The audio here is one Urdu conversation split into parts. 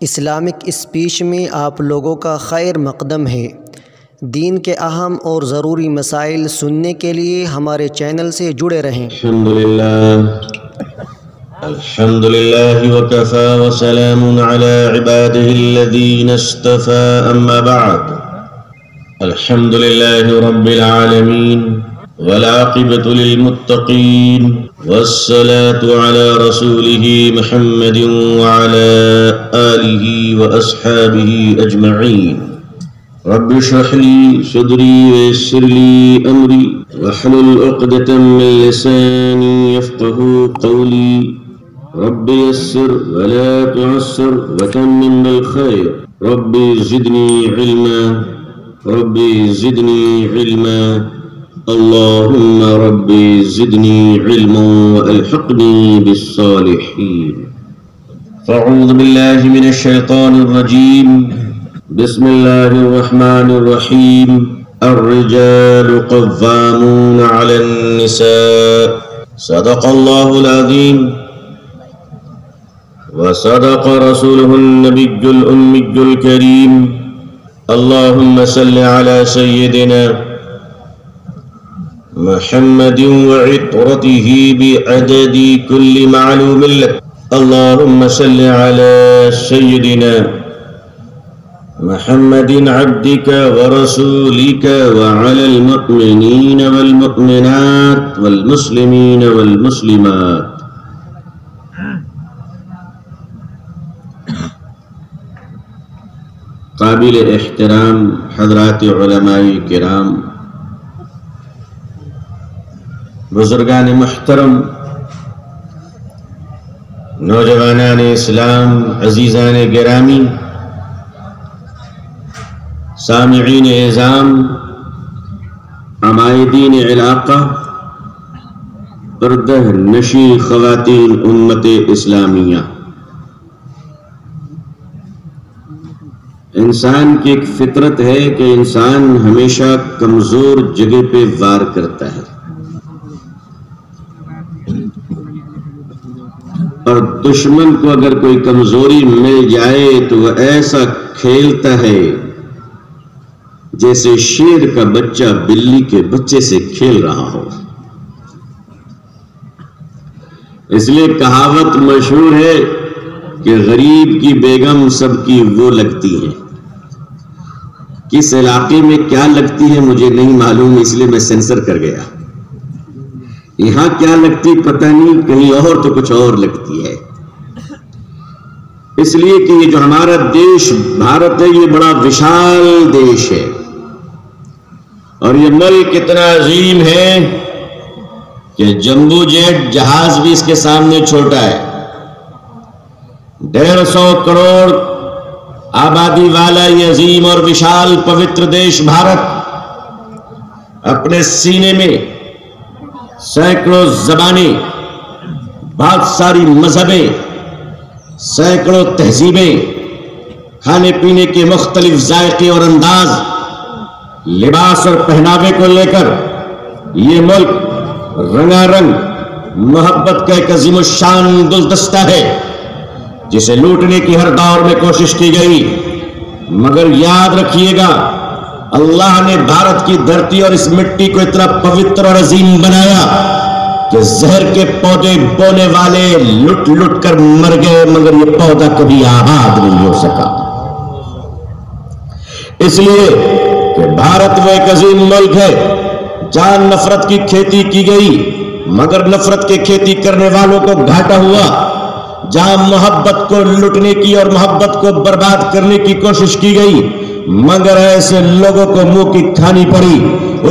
اسلامک اسپیچ میں آپ لوگوں کا خیر مقدم ہے۔ دین کے اہم اور ضروری مسائل سننے کے لیے ہمارے چینل سے جڑے رہیں۔ الحمد لله وكفى وسلام على عباده الذين اصطفى أما بعد الحمد لله رب العالمين والعاقبة للمتقين والصلاة على رسوله محمد وعلى آله وأصحابه أجمعين رب اشرح لي صدري ويسر لي أمري واحلل عقدة من لساني يفقهوا قولي رب يسر ولا تعسر وتمم بالخير رب زدني علما رب زدني علما اللهم رب زدني علما وألحقني بالصالحين فأعوذ بالله من الشيطان الرجيم بسم الله الرحمن الرحيم الرجال قوامون على النساء صدق الله العظيم وصدق رسوله النبي الأمي الكريم اللهم صل على سيدنا محمد وعطرته بعدد كل معلوم لك اللهم صل على سيدنا محمد عبدك ورسولك وعلى المؤمنين والمؤمنات والمسلمين والمسلمات قابل احترام حضرات علماء کرام، بزرگان محترم، نوجوانان اسلام، عزیزان گرامی، سامعین اعظام، عمائدین علاقہ، پردہ نشی خواتین امت اسلامیہ، انسان کی ایک فطرت ہے کہ انسان ہمیشہ کمزور جگہ پہ وار کرتا ہے، اور دشمن کو اگر کوئی کمزوری مل جائے تو وہ ایسا کھیلتا ہے جیسے شیر کا بچہ بلی کے بچے سے کھیل رہا ہو۔ اس لیے کہاوت مشہور ہے کہ غریب کی بیگم سب کی وہ لگتی ہے۔ کس علاقے میں کیا لگتی ہے مجھے نہیں معلوم، اس لیے میں سینسر کر گیا۔ یہاں کیا لگتی پتہ نہیں، کہیں اور تو کچھ اور لگتی ہے۔ اس لیے کہ یہ جو ہمارا دیش بھارت ہے یہ بڑا وشال دیش ہے، اور یہ ملک اتنا عظیم ہے کہ جمبو جیٹ جہاز بھی اس کے سامنے چھوٹا ہے۔ 150 کروڑ آبادی والا یہ عظیم اور وشال پوتر دیش بھارت اپنے سینے میں سینکڑوں زبانیں، بہت ساری مذہبیں، سینکڑوں تہذیبیں، کھانے پینے کے مختلف ذائقے اور انداز، لباس اور پہناوے کو لے کر یہ ملک رنگا رنگ محبت کا ایک عظیم الشان گلدستہ ہے جسے لوٹنے کی ہر دور میں کوشش کی گئی، مگر یاد رکھیے گا اللہ نے بھارت کی دھرتی اور اس مٹی کو اتنا پوتر اور عظیم بنایا کہ زہر کے پودے بونے والے لٹ لٹ کر مر گئے، مگر یہ پودا کبھی آباد نہیں ہو سکا۔ اس لیے کہ بھارت وہ ایک عظیم ملک ہے جہاں نفرت کی کھیتی کی گئی، مگر نفرت کی کھیتی کرنے والوں کو گھاٹا ہوا، جہاں محبت کو لٹنے کی اور محبت کو برباد کرنے کی کوشش کی گئی، مگر ایسے لوگوں کو منہ کی کھانی پڑی۔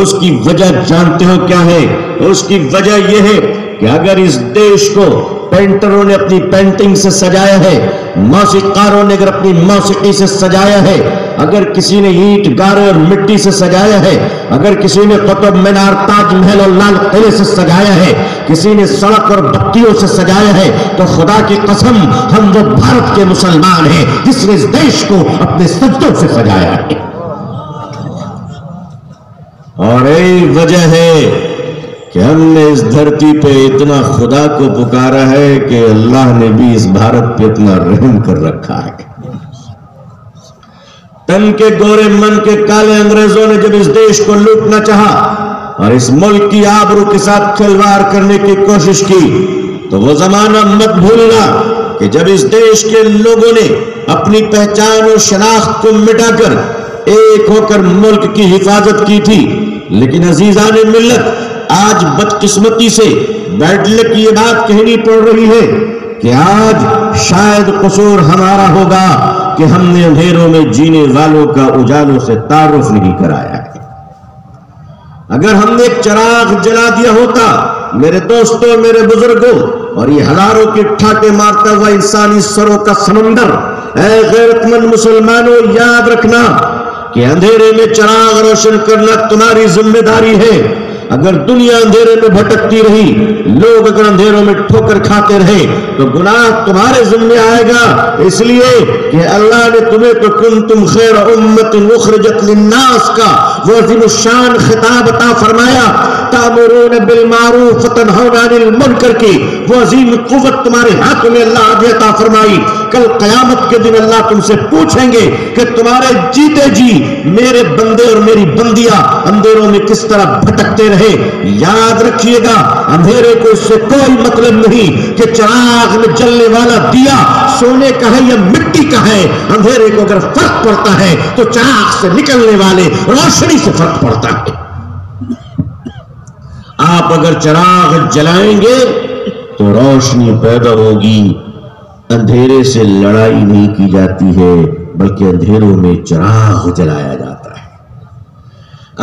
اس کی وجہ جانتے ہو کیا ہے؟ اس کی وجہ یہ ہے کہ اگر اس دیش کو پینٹروں نے اپنی پینٹنگ سے سجایا ہے، موسیقاروں نے اگر اپنی موسیقی سے سجایا ہے، اگر کسی نے اینٹ گارے اور مٹی سے سجایا ہے، اگر کسی نے قطب مینار، تاج محل اور لال قلعے سے سجایا ہے، کسی نے سڑک اور بتیوں سے سجایا ہے، تو خدا کی قسم ہم وہ بھارت کے مسلمان ہیں جس نے اس دیش کو اپنے سجدوں سے سجایا ہے۔ اور یہی وجہ ہے کہ ہم نے اس دھرتی پہ اتنا خدا کو پکارا ہے کہ اللہ نے بھی اس بھارت پہ اتنا رحم کر رکھا ہے۔ تن کے گورے من کے کالے انگریزوں نے جب اس دیش کو لوٹنا چاہا اور اس ملک کی آبرو کے ساتھ کھلواڑ کرنے کی کوشش کی تو وہ زمانہ مت بھولنا کہ جب اس دیش کے لوگوں نے اپنی پہچان اور شناخت کو مٹا کر ایک ہو کر ملک کی حفاظت کی تھی. لیکن عزیزان ملت آج بدقسمتی سے بیڈ لک یہ بات کہنی پڑ رہی ہے کہ آج شاید قصور ہمارا ہوگا کہ ہم نے اندھیروں میں جینے والوں کا اجالوں سے تعارف نہیں کرایا ہے. اگر ہم نے ایک چراغ جلا دیا ہوتا میرے دوستوں میرے بزرگوں اور یہ ہزاروں کے ٹھاٹے مارتا ہوا انسانی سروں کا سمندر، اے غیرت مند مسلمانوں یاد رکھنا کہ اندھیرے میں چراغ روشن کرنا تمہاری ذمہ داری ہے. اگر دنیا اندھیرے میں بھٹکتی رہی، لوگ اگر اندھیروں میں ٹھوکر کھاتے رہے تو گناہ تمہارے ذمہ آئے گا. اس لیے کہ اللہ نے تمہیں تو کنتم خیر امت اخرجت للناس کا وہ عظیم الشان خطاب عطا فرمایا، تأمرون بالمعروف وتنہون عن المنکر کی وہ عظیم قوت تمہارے ہاتھوں میں اللہ نے عطا فرمائی. کل قیامت کے دن اللہ تم سے پوچھیں گے کہ تمہارے جیتے جی میرے بندے اور میری بندیاں اندھیروں میں کس طرح بھٹکتے رہے. یاد رکھیے گا اندھیرے کو اس سے کوئی مطلب نہیں کہ چراغ میں جلنے والا دیا سونے کا ہے یا مٹی کا ہے. اندھیرے کو اگر فرق پڑتا ہے تو چراغ سے نکلنے والے روشنی سے فرق پڑتا ہے. آپ اگر چراغ جلائیں گے تو روشنی پیدا ہوگی. اندھیرے سے لڑائی نہیں کی جاتی ہے بلکہ اندھیروں میں چراغ جلایا جاتا ہے.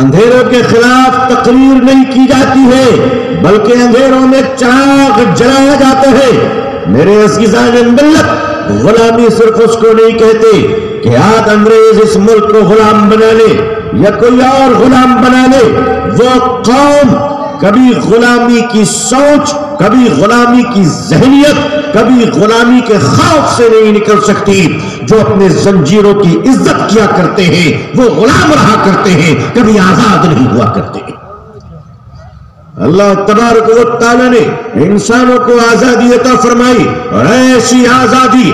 اندھیروں کے خلاف تقریر نہیں کی جاتی ہے بلکہ اندھیروں میں چراغ جلایا جاتا ہے. میرے عزیزان ملت غلامی صرف اس کو نہیں کہتے کہ آج انگریز اس ملک کو غلام بنا لے یا کوئی اور غلام بنا لے. وہ قوم کبھی غلامی کی سوچ، کبھی غلامی کی ذہنیت، کبھی غلامی کے خوف سے نہیں نکل سکتی. جو اپنے زنجیروں کی عزت کیا کرتے ہیں وہ غلام رہا کرتے ہیں، کبھی آزاد نہیں ہوا کرتے. اللہ تبارک و تعالی نے انسانوں کو آزادی عطا فرمائی اور ایسی آزادی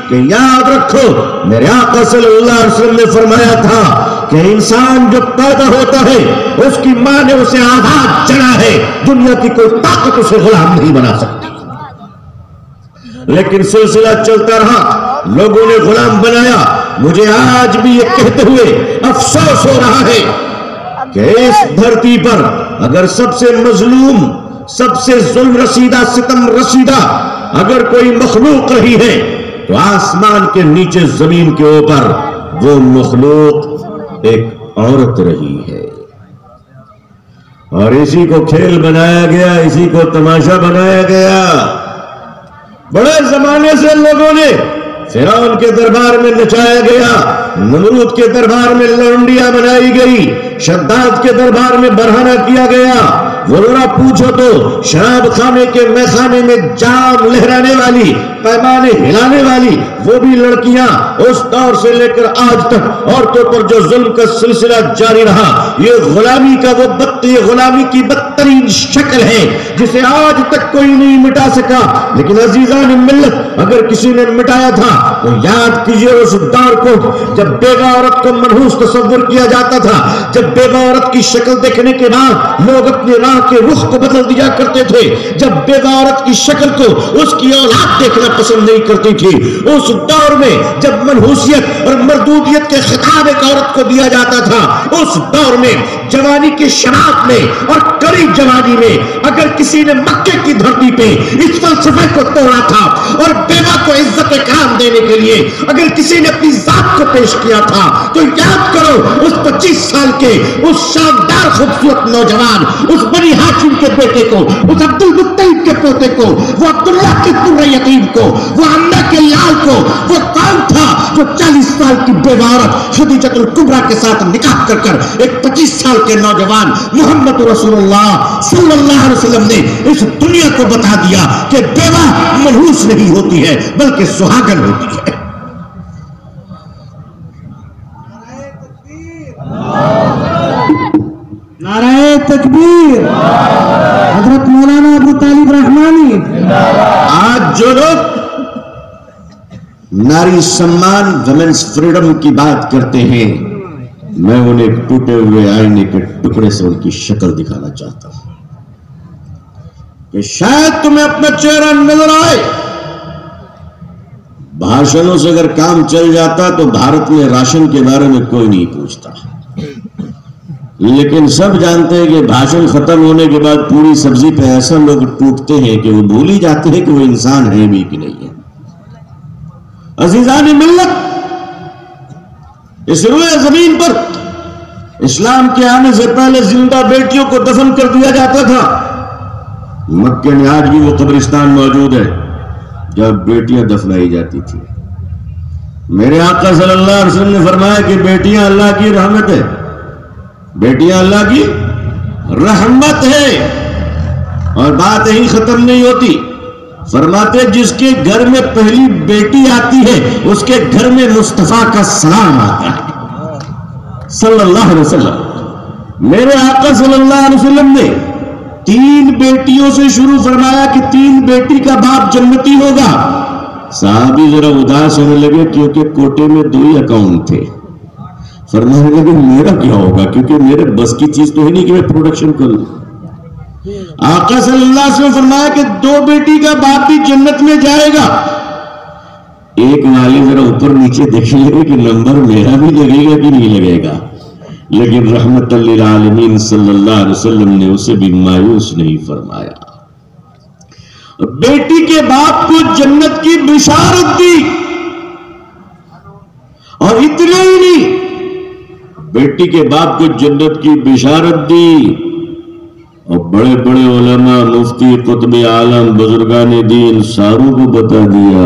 کہ یاد رکھو میرے آقا صلی اللہ علیہ وسلم نے فرمایا تھا کہ انسان جو پیدا ہوتا ہے اس کی ماں نے اسے آزاد چنا ہے. دنیا کی کوئی طاقت اسے غلام نہیں بنا سکتی. لیکن سلسلہ چلتا رہا، لوگوں نے غلام بنایا. مجھے آج بھی یہ کہتے ہوئے افسوس ہو رہا ہے کہ اس دھرتی پر اگر سب سے مظلوم، سب سے ظلم رسیدہ، ستم رسیدہ اگر کوئی مخلوق رہی ہے تو آسمان کے نیچے زمین کے اوپر وہ مخلوق ایک عورت رہی ہے. اور اسی کو کھیل بنایا گیا، اسی کو تماشا بنایا گیا. بڑے زمانے سے لوگوں نے فرعون کے دربار میں نچایا گیا، نمرود کے دربار میں لونڈیاں بنائی گئی، شداد کے دربار میں برہنہ کیا گیا. وہ ذرا پوچھو تو شراب خانے کے میخانے میں جام لہرانے والی، پیمانے ہلانے والی وہ بھی لڑکیاں اس دور سے لے کر آج تک عورتوں پر جو ظلم کا سلسلہ جاری رہا، یہ غلامی کا وہ غلامی کی بدترین شکل ہے جسے آج تک کوئی نہیں مٹا سکا. لیکن عزیزان ملت اگر کسی نے مٹایا تھا تو یاد کیجئے اس دور کو جب بیوہ عورت کو منحوس تصور کیا جاتا تھا، جب بیوہ عورت کی شکل دیکھنے کے بعد لوگ اپنے راہ کے رخ کو بدل دیا کرتے تھے، جب بیوہ عورت کی شکل کو اس کی اولاد دیکھنا پسند نہیں کرتی تھی. اس دور میں جب منحوسیت اور مردودیت کے خطاب ایک عورت کو دیا جاتا تھا، اس دور میں جوانی کے شباب میں اور کڑی جوانی میں اگر کسی نے مکے کی دھرتی پہ اس فلسفے کو توڑا تھا اور بیوہ کو عزت اکرام دینے کے لیے اگر کسی نے اپنی ذات کو پیش کیا تھا تو یاد کرو اس 25 سال کے اس شاندار خوبصورت نوجوان، اس بنی ہاشم کے بیٹے کو، اس عبد المطلب کے پوتے کو، وہ عبداللہ کے در یتیم کو، وہ امنہ کے لال کو، وہ کون تھا جو 40 سال کی بیوہ عورت خدیجہ الکبریٰ کے ساتھ نکاح کر کر ایک 25 سال کے نوجوان محمد رسول اللہ صلی اللہ علیہ وسلم نے اس دنیا کو بتا دیا کہ بیوہ منحوس نہیں ہوتی ہے بلکہ سہاگن ہوتی ہے. نعرہ تکبیر. حضرت مولانا ابو طالب رحمانی. آج جو لوگ ناری سمان ویمنس فریڈم کی بات کرتے ہیں، میں انہیں ایک ٹوٹے ہوئے آئینے کے ٹکڑے سے ان کی شکل دکھانا چاہتا ہوں کہ شاید تمہیں اپنا چہرہ نظر آئے۔ بھاشنوں سے اگر کام چل جاتا تو بھارت میں راشن کے بارے میں کوئی نہیں پوچھتا، لیکن سب جانتے ہیں کہ بھاشن ختم ہونے کے بعد پوری سبزی پہ ایسا لوگ ٹوٹتے ہیں کہ وہ بھول ہی جاتے ہیں کہ وہ انسان ہے بھی کہ نہیں ہے۔ عزیزان ملت، اس روئے زمین پر اسلام کے آنے سے پہلے زندہ بیٹیوں کو دفن کر دیا جاتا تھا۔ مکے میں آج بھی وہ قبرستان موجود ہے جب بیٹیاں دفنائی جاتی تھی۔ میرے آقا صلی اللہ علیہ وسلم نے فرمایا کہ بیٹیاں اللہ کی رحمت ہے، بیٹیاں اللہ کی رحمت ہے۔ اور بات یہی ختم نہیں ہوتی، فرماتے جس کے گھر میں پہلی بیٹی آتی ہے اس کے گھر میں مصطفیٰ کا سلام آتا ہے صلی اللہ علیہ وسلم۔ میرے آقا صلی اللہ علیہ وسلم نے 3 بیٹیوں سے شروع فرمایا کہ 3 بیٹی کا باپ جنتی ہوگا۔ صحابی ذرا اداس ہونے لگے کیونکہ کوٹے میں 2 ہی اکاؤنٹ تھے۔ فرمانے لگے میرا کیا ہوگا، کیونکہ میرے بس کی چیز تو ہے نہیں کہ میں پروڈکشن کروں۔ آقا صلی اللہ علیہ وسلم فرمایا کہ 2 بیٹی کا باپ بھی جنت میں جائے گا۔ ایک والی ذرا اوپر نیچے دیکھ لے کہ نمبر میرا بھی لگے گا کہ نہیں لگے گا، لیکن رحمت للعالمین صلی اللہ علیہ وسلم نے اسے بھی مایوس نہیں فرمایا۔ بیٹی کے باپ کو جنت کی بشارت دی، اور اتنا ہی نہیں، بیٹی کے باپ کو جنت کی بشارت دی، اور بڑے بڑے علماء، مفتی، قطب عالم، بزرگان دین ساروں کو بتا دیا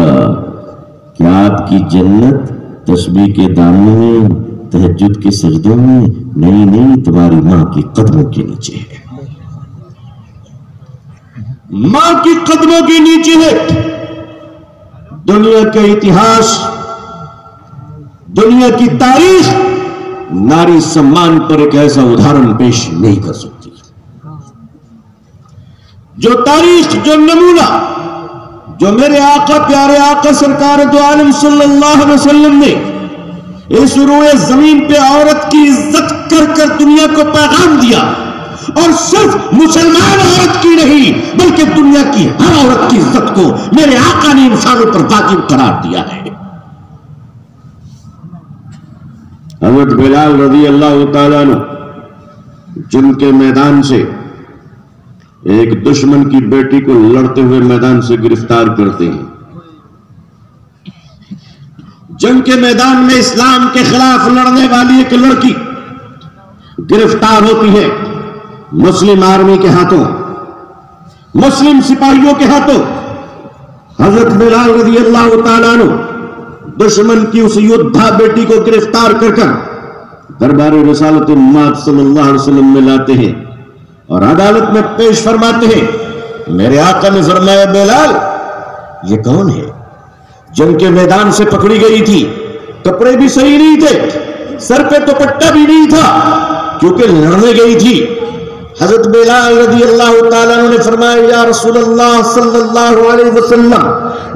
کہ آپ کی جنت تسبیح کے داموں میں، تہجد کے سجدوں میں نہیں، تمہاری ماں کی قدموں کے نیچے ہے، ماں کی قدموں کے نیچے ہے۔ دنیا کا اتہاس، دنیا کی تاریخ ناری سمان پر ایک ایسا ادھارن پیش نہیں کر سکتی۔ جو تاریخ، جو نمونہ، جو میرے آقا، پیارے آقا سرکار دو عالم صلی اللہ علیہ وسلم نے اس روئے زمین پہ عورت کی عزت کر کر دنیا کو پیغام دیا، اور صرف مسلمان عورت کی نہیں بلکہ دنیا کی ہر عورت کی عزت کو میرے آقا نے انسانوں پر واجب قرار دیا ہے۔ حضرت بلال رضی اللہ تعالیٰ عنہ جنگ کے میدان سے ایک دشمن کی بیٹی کو لڑتے ہوئے میدان سے گرفتار کرتے ہیں۔ جنگ کے میدان میں اسلام کے خلاف لڑنے والی ایک لڑکی گرفتار ہوتی ہے مسلم آرمی کے ہاتھوں، مسلم سپاہیوں کے ہاتھوں۔ حضرت بلال رضی اللہ تعالیٰ عنہ دشمن کی اس یودھا بیٹی کو گرفتار کر کر دربار رسالت مآب صلی اللہ علیہ وسلم میں لاتے ہیں اور عدالت میں پیش فرماتے ہیں۔ میرے آقا نے فرمایا بلال یہ کون ہے؟ جنگ کے میدان سے پکڑی گئی تھی، کپڑے بھی صحیح نہیں تھے، سر پہ دوپٹہ بھی نہیں تھا کیونکہ لڑنے گئی تھی۔ حضرت بلال رضی اللہ تعالیٰ عنہ نے فرمایا یا رسول اللہ صلی اللہ علیہ وسلم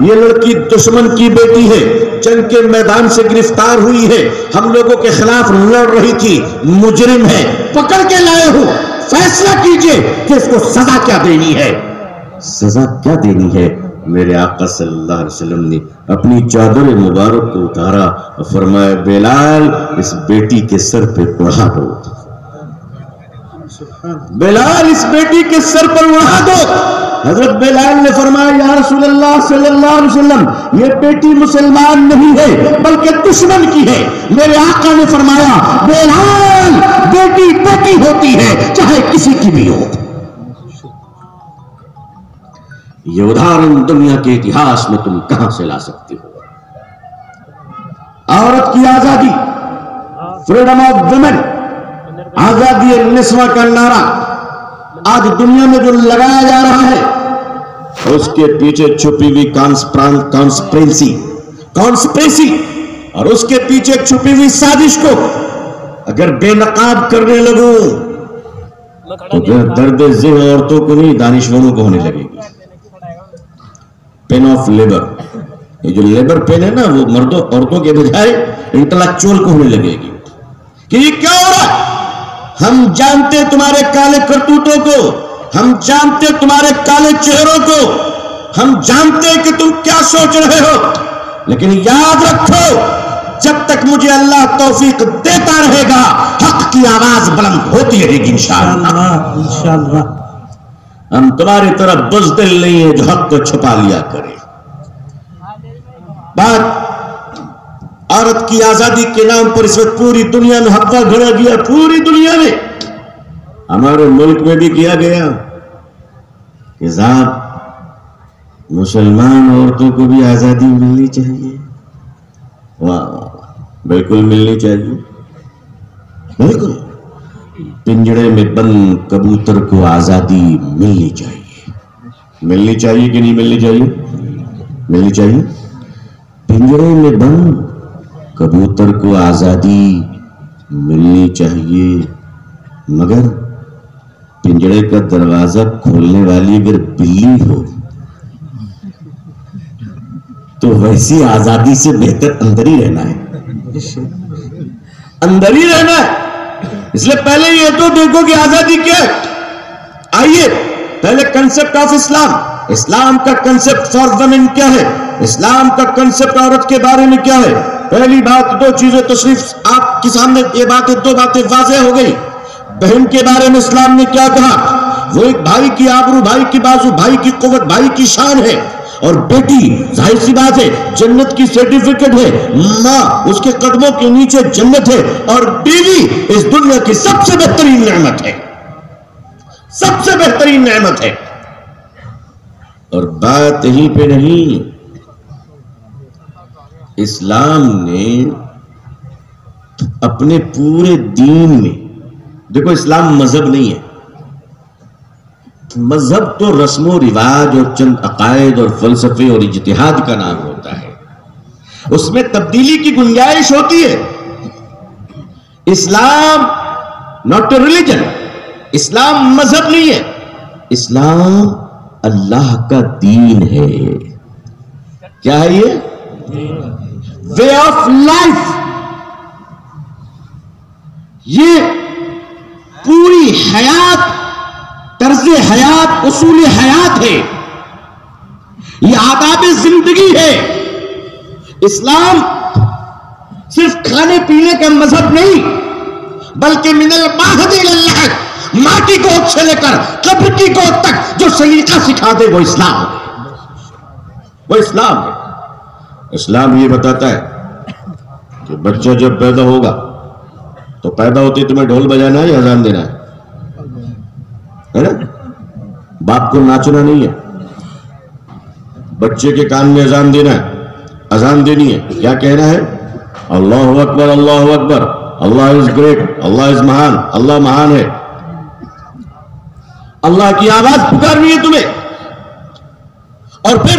یہ لڑکی دشمن کی بیٹی ہے، جنگ کے میدان سے گرفتار ہوئی ہے، ہم لوگوں کے خلاف لڑ رہی تھی، مجرم ہے، پکڑ کے لائے ہوں، فیصلہ کیجئے کہ اس کو سزا کیا دینی ہے۔ سزا کیا دینی ہے؟ میرے آقا صلی اللہ علیہ وسلم نے اپنی چادر مبارک کو اتارا اور فرمایا بلال اس بیٹی کے سر پہ اڑا دو، بلال اس بیٹی کے سر پر اڑا دو۔ حضرت بلال نے فرمایا یا رسول اللہ صلی اللہ علیہ وسلم یہ بیٹی مسلمان نہیں ہے بلکہ دشمن کی ہے۔ میرے آقا نے فرمایا بلال بیٹی بیٹی ہوتی ہے چاہے کسی کی بھی ہو۔ یہ ادھارن دنیا کے اتہاس میں تم کہاں سے لا سکتے ہو؟ عورت کی آزادی، فریڈم آف ویمن، آزادی النسواں کا نعرہ آج دنیا میں جو لگایا جا رہا ہے اس کے پیچھے چھپی ہوئی کانسپریسی اور اس کے پیچھے چھپی ہوئی سازش کو اگر بے نقاب کرنے لگوں تو درد ذہن عورتوں کو نہیں دانشوروں کو ہونے لگے گی۔ پین آف لیبر، یہ جو لیبر پین ہے نا وہ مردوں عورتوں کے بجائے انٹلیکچوئل کو ہونے لگے گی کہ یہ کیا ہو رہا ہے؟ ہم جانتے تمہارے کالے کرتوتوں کو، ہم جانتے تمہارے کالے چہروں کو، ہم جانتے کہ تم کیا سوچ رہے ہو، لیکن یاد رکھو جب تک مجھے اللہ توفیق دیتا رہے گا حق کی آواز بلند ہوتی رہے گی انشاءاللہ۔ ہم تمہاری طرح بزدل نہیں ہے جو حق کو چھپا لیا کرے۔ بات عورت کی آزادی کے نام پر اس وقت پوری دنیا میں ہوا گھڑا گیا، پوری دنیا میں، ہمارے ملک میں بھی کیا گیا کہ صاحب مسلمان عورتوں کو بھی آزادی ملنی چاہیے۔ واہ، بالکل ملنی چاہیے، بالکل۔ پنجڑے میں بند کبوتر کو آزادی ملنی چاہیے، ملنی چاہیے کہ نہیں ملنی چاہیے؟ ملنی چاہیے۔ پنجڑے میں بند کبوتر کو آزادی ملنی چاہیے، مگر پنجڑے کا دروازہ کھولنے والی اگر بلی ہو تو ویسی آزادی سے بہتر اندر ہی رہنا ہے، اندر ہی رہنا ہے۔ اس لیے پہلے یہ تو دیکھو کہ آزادی کیا ہے۔ آئیے پہلے کنسپٹ آف اسلام، اسلام کا کنسپٹ فار ویمن کیا ہے، اسلام کا کنسپٹ عورت کے بارے میں کیا ہے۔ پہلی بات، دو چیزیں تشریف آپ کے سامنے، یہ باتیں دو باتیں واضح ہو گئی۔ بہن کے بارے میں اسلام نے کیا کہا؟ وہ ایک بھائی کی آبرو، بھائی کی بازو، بھائی کی قوت، بھائی کی شان ہے، اور بیٹی ظاہر سی بات ہے جنت کی سرٹیفکیٹ ہے، ماں اس کے قدموں کے نیچے جنت ہے، اور بیوی اس دنیا کی سب سے بہترین نعمت ہے، سب سے بہترین نعمت ہے۔ اور بات یہیں پہ نہیں، اسلام نے اپنے پورے دین میں، دیکھو اسلام مذہب نہیں ہے، مذہب تو رسم و رواج اور چند عقائد اور فلسفے اور اجتہاد کا نام ہوتا ہے، اس میں تبدیلی کی گنجائش ہوتی ہے۔ اسلام ناٹ اے ریلیجن، اسلام مذہب نہیں ہے، اسلام اللہ کا دین ہے۔ کیا ہے یہ؟ وے آف لائف، یہ پوری حیات، طرز حیات، اصول حیات ہے، یہ آداب زندگی ہے۔ اسلام صرف کھانے پینے کا مذہب نہیں، بلکہ من المہد الی اللحد، ماں کی گود سے لے کر قبر کی گود تک جو سلیقہ سکھا دے وہ اسلام ہے، وہ اسلام ہے۔ اسلام یہ بتاتا ہے کہ بچہ جب پیدا ہوگا تو پیدا ہوتی تمہیں ڈھول بجانا ہے یا اذان دینا ہے نا؟ باپ کو ناچنا نہیں ہے، بچے کے کان میں اذان دینا ہے، اذان دینی ہے، کیا کہنا ہے؟ اللہ اکبر، اللہ اکبر، اللہ از گریٹ، اللہ از مہان، اللہ مہان ہے۔ اللہ کی آواز پکارنی ہے تمہیں، اور پھر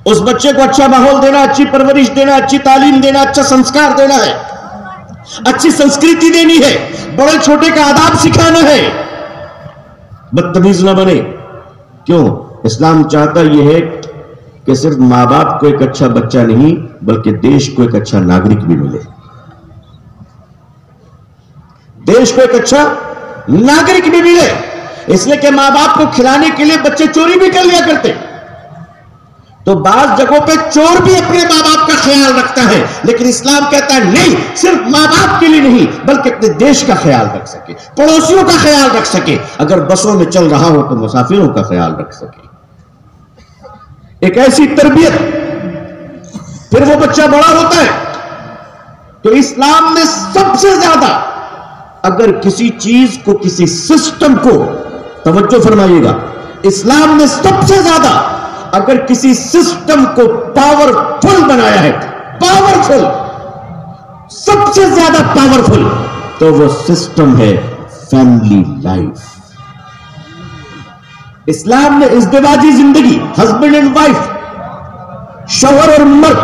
اس بچے کو اچھا ماحول دینا، اچھی پرورش دینا، اچھی تعلیم دینا، اچھا سنسکار دینا ہے، اچھی سنسکرتی دینی ہے، بڑے چھوٹے کا آداب سکھانا ہے، بدتمیز نہ بنے۔ کیوں؟ اسلام چاہتا یہ ہے کہ صرف ماں باپ کو ایک اچھا بچہ نہیں بلکہ دیش کو ایک اچھا ناگرک بھی ملے، دیش کو ایک اچھا ناگرک بھی ملے۔ اس لیے کہ ماں باپ کو کھلانے کے لیے بچے چوری بھی کر لیا کرتے، تو بعض جگہوں پہ چور بھی اپنے ماں باپ کا خیال رکھتا ہے، لیکن اسلام کہتا ہے نہیں، صرف ماں باپ کے لیے نہیں بلکہ اپنے دیش کا خیال رکھ سکے، پڑوسیوں کا خیال رکھ سکے، اگر بسوں میں چل رہا ہو تو مسافروں کا خیال رکھ سکے۔ ایک ایسی تربیت، پھر وہ بچہ بڑا ہوتا ہے تو اسلام نے سب سے زیادہ اگر کسی چیز کو، کسی سسٹم کو، توجہ فرمائیے گا، اسلام نے سب سے زیادہ اگر کسی سسٹم کو پاورفل بنایا ہے، پاورفل، سب سے زیادہ پاورفل، تو وہ سسٹم ہے فیملی لائف۔ اسلام نے ازدواجی زندگی، ہسبینڈ اینڈ وائف، شوہر اور مرد،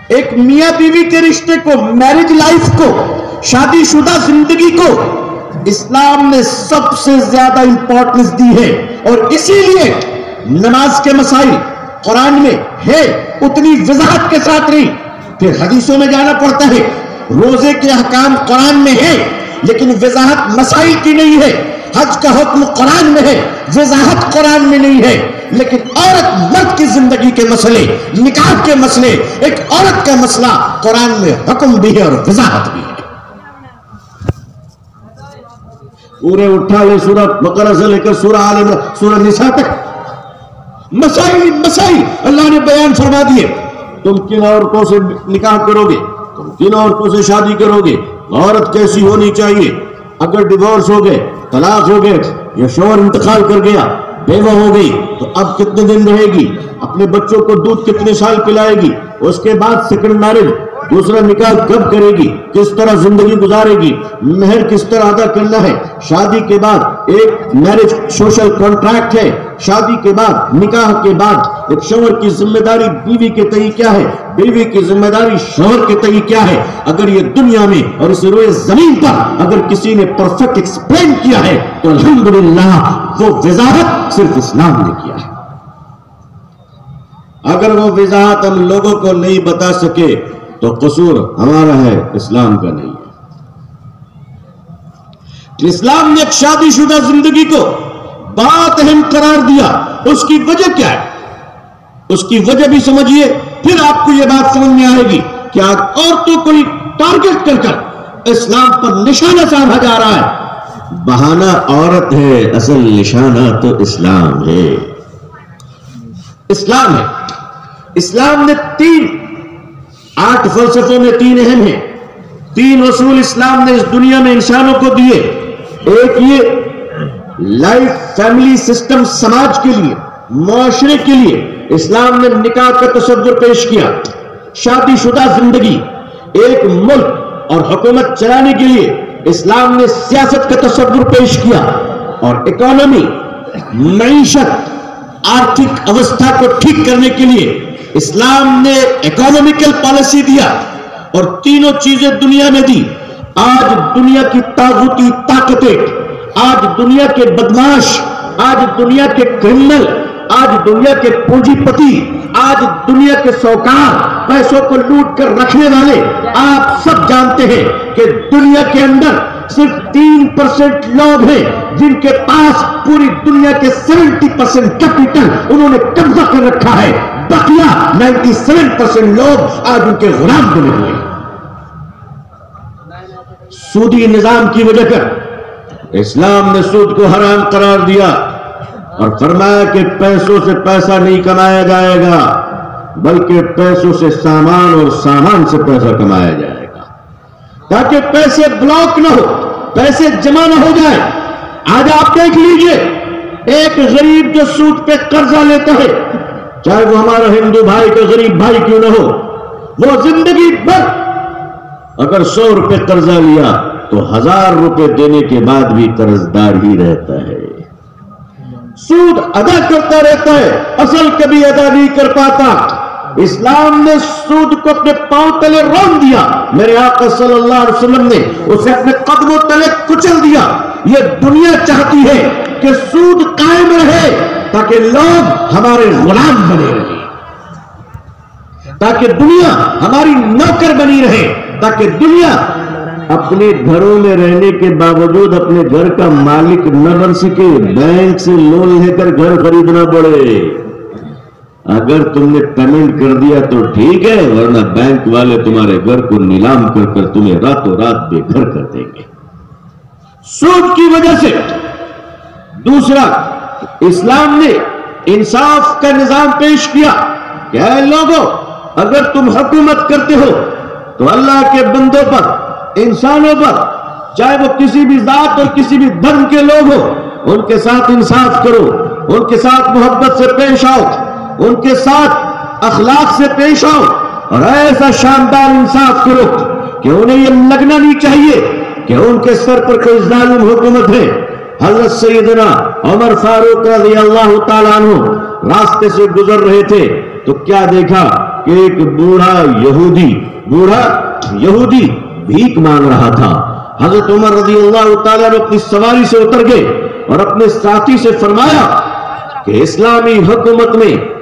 ایک میاں بیوی کے رشتے کو، میرج لائف کو، شادی شدہ زندگی کو اسلام نے سب سے زیادہ امپورٹنس دی ہے، اور اسی لیے نماز کے مسائل، قرآن میں ہے اتنی وضاحت کے ساتھ نہیں. پھر حدیثوں میں جانا پڑتا ہے. روزے کے احکام قرآن میں ہے لیکن وضاحت مسائل کی نہیں ہے. حج کا حکم قرآن میں ہے، وضاحت قرآن میں نہیں ہے. لیکن عورت مرد کی زندگی کے مسئلے، نکاح کے مسئلے، ایک عورت کا مسئلہ قرآن میں حکم بھی ہے اور وضاحت بھی ہے. پورے 18 سورہ بقرہ سے لے کر سورہ آل عمران، سورہ نساء تک مسائل اللہ نے بیان فرما دیے. تم کن عورتوں سے نکاح کرو گے، تم کن عورتوں سے شادی کرو گے، عورت کیسی ہونی چاہیے، اگر ڈیورس ہو گئے، طلاق ہو گئے یا شوہر انتقال کر گیا، بیوہ ہو گئی تو اب کتنے دن رہے گی، اپنے بچوں کو دودھ کتنے سال پلائے گی، اس کے بعد سیکنڈ میرج، دوسرا نکاح کب کرے گی، کس طرح زندگی گزارے گی، مہر کس طرح ادا کرنا ہے. شادی کے بعد ایک میرج سوشل کانٹریکٹ ہے. شادی کے بعد، نکاح کے بعد ایک شوہر کی ذمہ داری بیوی کے تئیں کیا ہے، بیوی کی ذمہ داری شوہر کے تئیں کیا ہے. اگر یہ دنیا میں اور اس روئے زمین پر اگر کسی نے پرفیکٹ ایکسپلین کیا ہے تو الحمدللہ وہ وضاحت صرف اسلام نے کیا ہے. اگر وہ وضاحت ہم لوگوں کو نہیں بتا سکے تو قصور ہمارا ہے، اسلام کا نہیں ہے. اسلام نے ایک شادی شدہ زندگی کو بہت اہم قرار دیا. اس کی وجہ کیا ہے؟ اس کی وجہ بھی سمجھیے، پھر آپ کو یہ بات سمجھ میں آئے گی کہ آج عورتوں کو ٹارگٹ کر کر اسلام پر نشانہ سادھا جا رہا ہے. بہانہ عورت ہے، اصل نشانہ تو اسلام ہے. اسلام ہے. اسلام نے 8 فلسفوں میں 3 اہم ہیں. 3 اصول اسلام نے اس دنیا میں انسانوں کو دیے. ایک یہ لائف فیملی سسٹم، سماج کے لیے، معاشرے کے لیے اسلام نے نکاح کا تصور پیش کیا. شادی شدہ زندگی، ایک ملک اور حکومت چلانے کے لیے اسلام نے سیاست کا تصور پیش کیا. اور اکانومی، معیشت، آرتھک اوستھا کو ٹھیک کرنے کے لیے اسلام نے اکانومیکل پالیسی دیا. اور تینوں چیزیں دنیا میں دی. آج دنیا کی طاغوتی طاقتیں، آج دنیا کے بدماش، آج دنیا کے کرمنل، آج دنیا کے پونجی پتی، آج دنیا کے سوکار، پیسوں کو لوٹ کر رکھنے والے، آپ سب جانتے ہیں کہ دنیا کے اندر صرف 3% لوگ ہیں جن کے پاس پوری دنیا کے 70% کیپٹل انہوں نے قبضہ کر رکھا ہے. بقیہ 97% لوگ آج ان کے غلام بنے ہوئے ہیں. سودی نظام کی وجہ کر اسلام نے سود کو حرام قرار دیا اور فرمایا کہ پیسوں سے پیسہ نہیں کمایا جائے گا بلکہ پیسوں سے سامان اور سامان سے پیسہ کمایا جائے گا، تاکہ پیسے بلاک نہ ہو، پیسے جمع نہ ہو جائے. آج آپ دیکھ لیجئے ایک غریب جو سود پہ قرضہ لیتا ہے، چاہے وہ ہمارا ہندو بھائی کا غریب بھائی کیوں نہ ہو، وہ زندگی بھر اگر 100 روپے قرضہ لیا تو 1000 روپے دینے کے بعد بھی قرضدار ہی رہتا ہے. سود ادا کرتا رہتا ہے، اصل کبھی ادا نہیں کر پاتا. اسلام نے سود کو اپنے پاؤں تلے رون دیا. میرے آقا صلی اللہ علیہ وسلم نے اسے اپنے قدموں تلے کچل دیا. یہ دنیا چاہتی ہے کہ سود قائم رہے تاکہ لوگ ہمارے غلام بنے رہے، تاکہ دنیا ہماری نوکر بنی رہے، تاکہ دنیا اپنے گھروں میں رہنے کے باوجود اپنے گھر کا مالک نہ بن سکے، بینک سے لون لے کر گھر خریدنا پڑے. اگر تم نے پیمنٹ کر دیا تو ٹھیک ہے، ورنہ بینک والے تمہارے گھر کو نیلام کر کر تمہیں راتوں رات بے گھر کر دیں گے سود کی وجہ سے. دوسرا، اسلام نے انصاف کا نظام پیش کیا کہ اے لوگوں، اگر تم حکومت کرتے ہو تو اللہ کے بندوں پر، انسانوں پر، چاہے وہ کسی بھی ذات اور کسی بھی دھرم کے لوگ ہو، ان کے ساتھ انصاف کرو، ان کے ساتھ محبت سے پیش آؤ، ان کے ساتھ اخلاق سے پیش آؤ، اور ایسا شاندار انصاف کرو کہ انہیں یہ لگنا نہیں چاہیے کہ ان کے سر پر کوئی ظالم حکومت ہے. حضرت سیدنا عمر فاروق رضی اللہ تعالیٰ عنہ راستے سے گزر رہے تھے تو کیا دیکھا کہ ایک بوڑھا یہودی بھیک مانگ رہا تھا. حضرت عمر رضی اللہ تعالیٰ عنہ اپنی سواری سے اتر گئے اور اپنے ساتھی سے فرمایا کہ اسلامی حکومت میں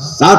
7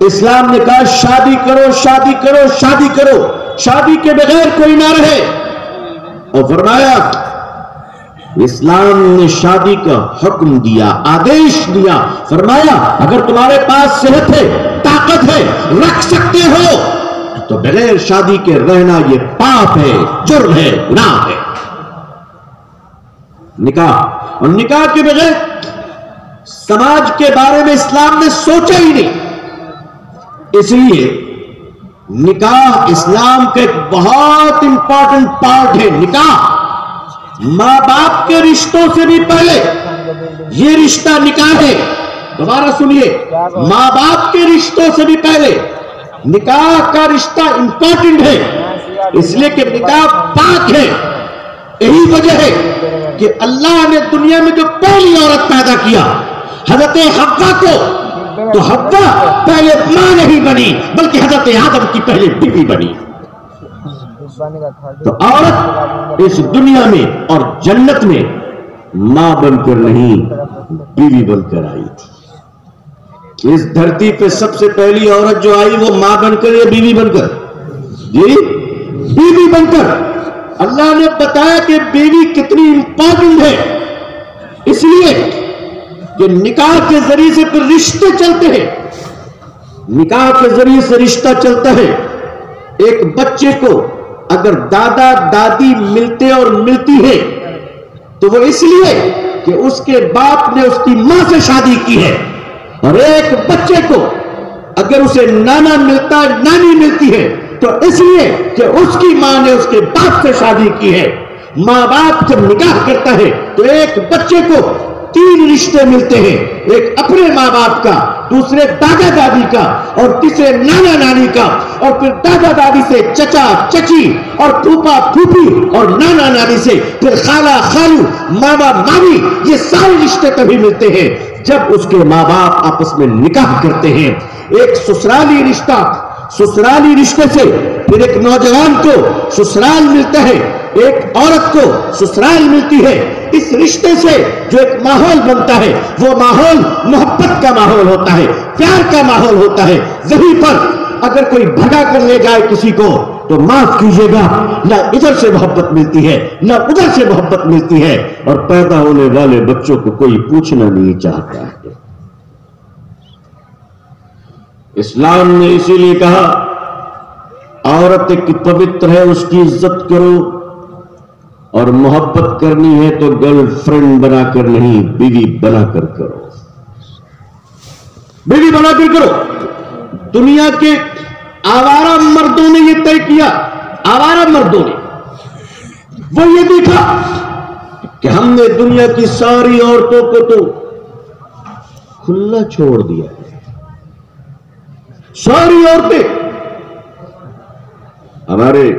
اسلام نے کہا شادی کرو شادی کرو شادی کرو, شادی کے بغیر کوئی نہ رہے. اور فرمایا اسلام نے شادی کا حکم دیا, آدیش دیا, فرمایا اگر تمہارے پاس صحت ہے, طاقت ہے, رکھ سکتے ہو تو بغیر شادی کے رہنا یہ پاپ ہے, جرم ہے, گناہ ہے. نکاح, اور نکاح کے بغیر سماج کے بارے میں اسلام نے سوچا ہی نہیں. اس لیے نکاح اسلام کا ایک بہت امپورٹنٹ پارٹ ہے. نکاح ماں باپ کے رشتوں سے بھی پہلے یہ رشتہ نکاح ہے. دوبارہ سنیے, ماں باپ کے رشتوں سے بھی پہلے نکاح کا رشتہ امپورٹنٹ ہے, اس لیے کہ نکاح پاک ہے. یہی وجہ ہے کہ اللہ نے دنیا میں جو پہلی عورت پیدا کیا حضرت حوا کو, تو حوا پہلے ماں نہیں بنی بلکہ حضرت آدم کی پہلے بیوی بنی. تو عورت اس دنیا میں اور جنت میں ماں بن کر نہیں بیوی بن کر آئی تھی. اس دھرتی پہ سب سے پہلی عورت جو آئی وہ ماں بن کر یا بیوی بن کر؟ جی بیوی بن کر. اللہ نے بتایا کہ بیوی کتنی امپورٹنٹ ہے, اس لیے کہ نکاح کے ذریعے سے پھر رشتے چلتے ہیں. نکاح کے ذریعے سے رشتہ چلتا ہے. ایک بچے کو اگر دادا دادی ملتے اور ملتی ہے تو وہ اس لیے کہ اس کے باپ نے اس کی ماں سے شادی کی ہے, اور ایک بچے کو اگر اسے نانا ملتا نانی ملتی ہے تو اس لیے کہ اس کی ماں نے اس کے باپ سے شادی کی ہے. ماں باپ جب نکاح کرتا ہے تو ایک بچے کو 3 رشتے ملتے ہیں, ایک اپنے ماں باپ کا, دوسرے دادا دادی کا, اور تیسرے نانا نانی کا, اور پھر دادا دادی سے چچا چچی اور پھوپا پھوپھی, اور نانا نانی سے پھر خالہ خالو, ماما مامی. یہ سارے رشتے تبھی ملتے ہیں جب اس کے ماں باپ آپس میں نکاح کرتے ہیں. ایک سسرالی رشتہ, سسرالی رشتے سے پھر ایک نوجوان کو سسرال ملتا ہے, ایک عورت کو سسرال ملتی ہے. اس رشتے سے جو ایک ماحول بنتا ہے وہ ماحول محبت کا ماحول ہوتا ہے, پیار کا ماحول ہوتا ہے. وہیں پر اگر کوئی بھگا کر لے جائے کسی کو تو معاف کیجیے گا, نہ ادھر سے محبت ملتی ہے نہ ادھر سے محبت ملتی ہے, اور پیدا ہونے والے بچوں کو کوئی پوچھنا نہیں چاہتا ہے. اسلام نے اسی لیے کہا عورت ایک پوتر ہے, اس کی عزت کرو, اور محبت کرنی ہے تو گرل فرینڈ بنا کر نہیں, بیوی بنا کر کرو, بیوی بنا کر کرو. دنیا کے آوارہ مردوں نے یہ طے کیا, آوارہ مردوں نے وہ یہ دیکھا کہ ہم نے دنیا کی ساری عورتوں کو تو کھلا چھوڑ دیا ہے, ساری عورتیں ہمارے,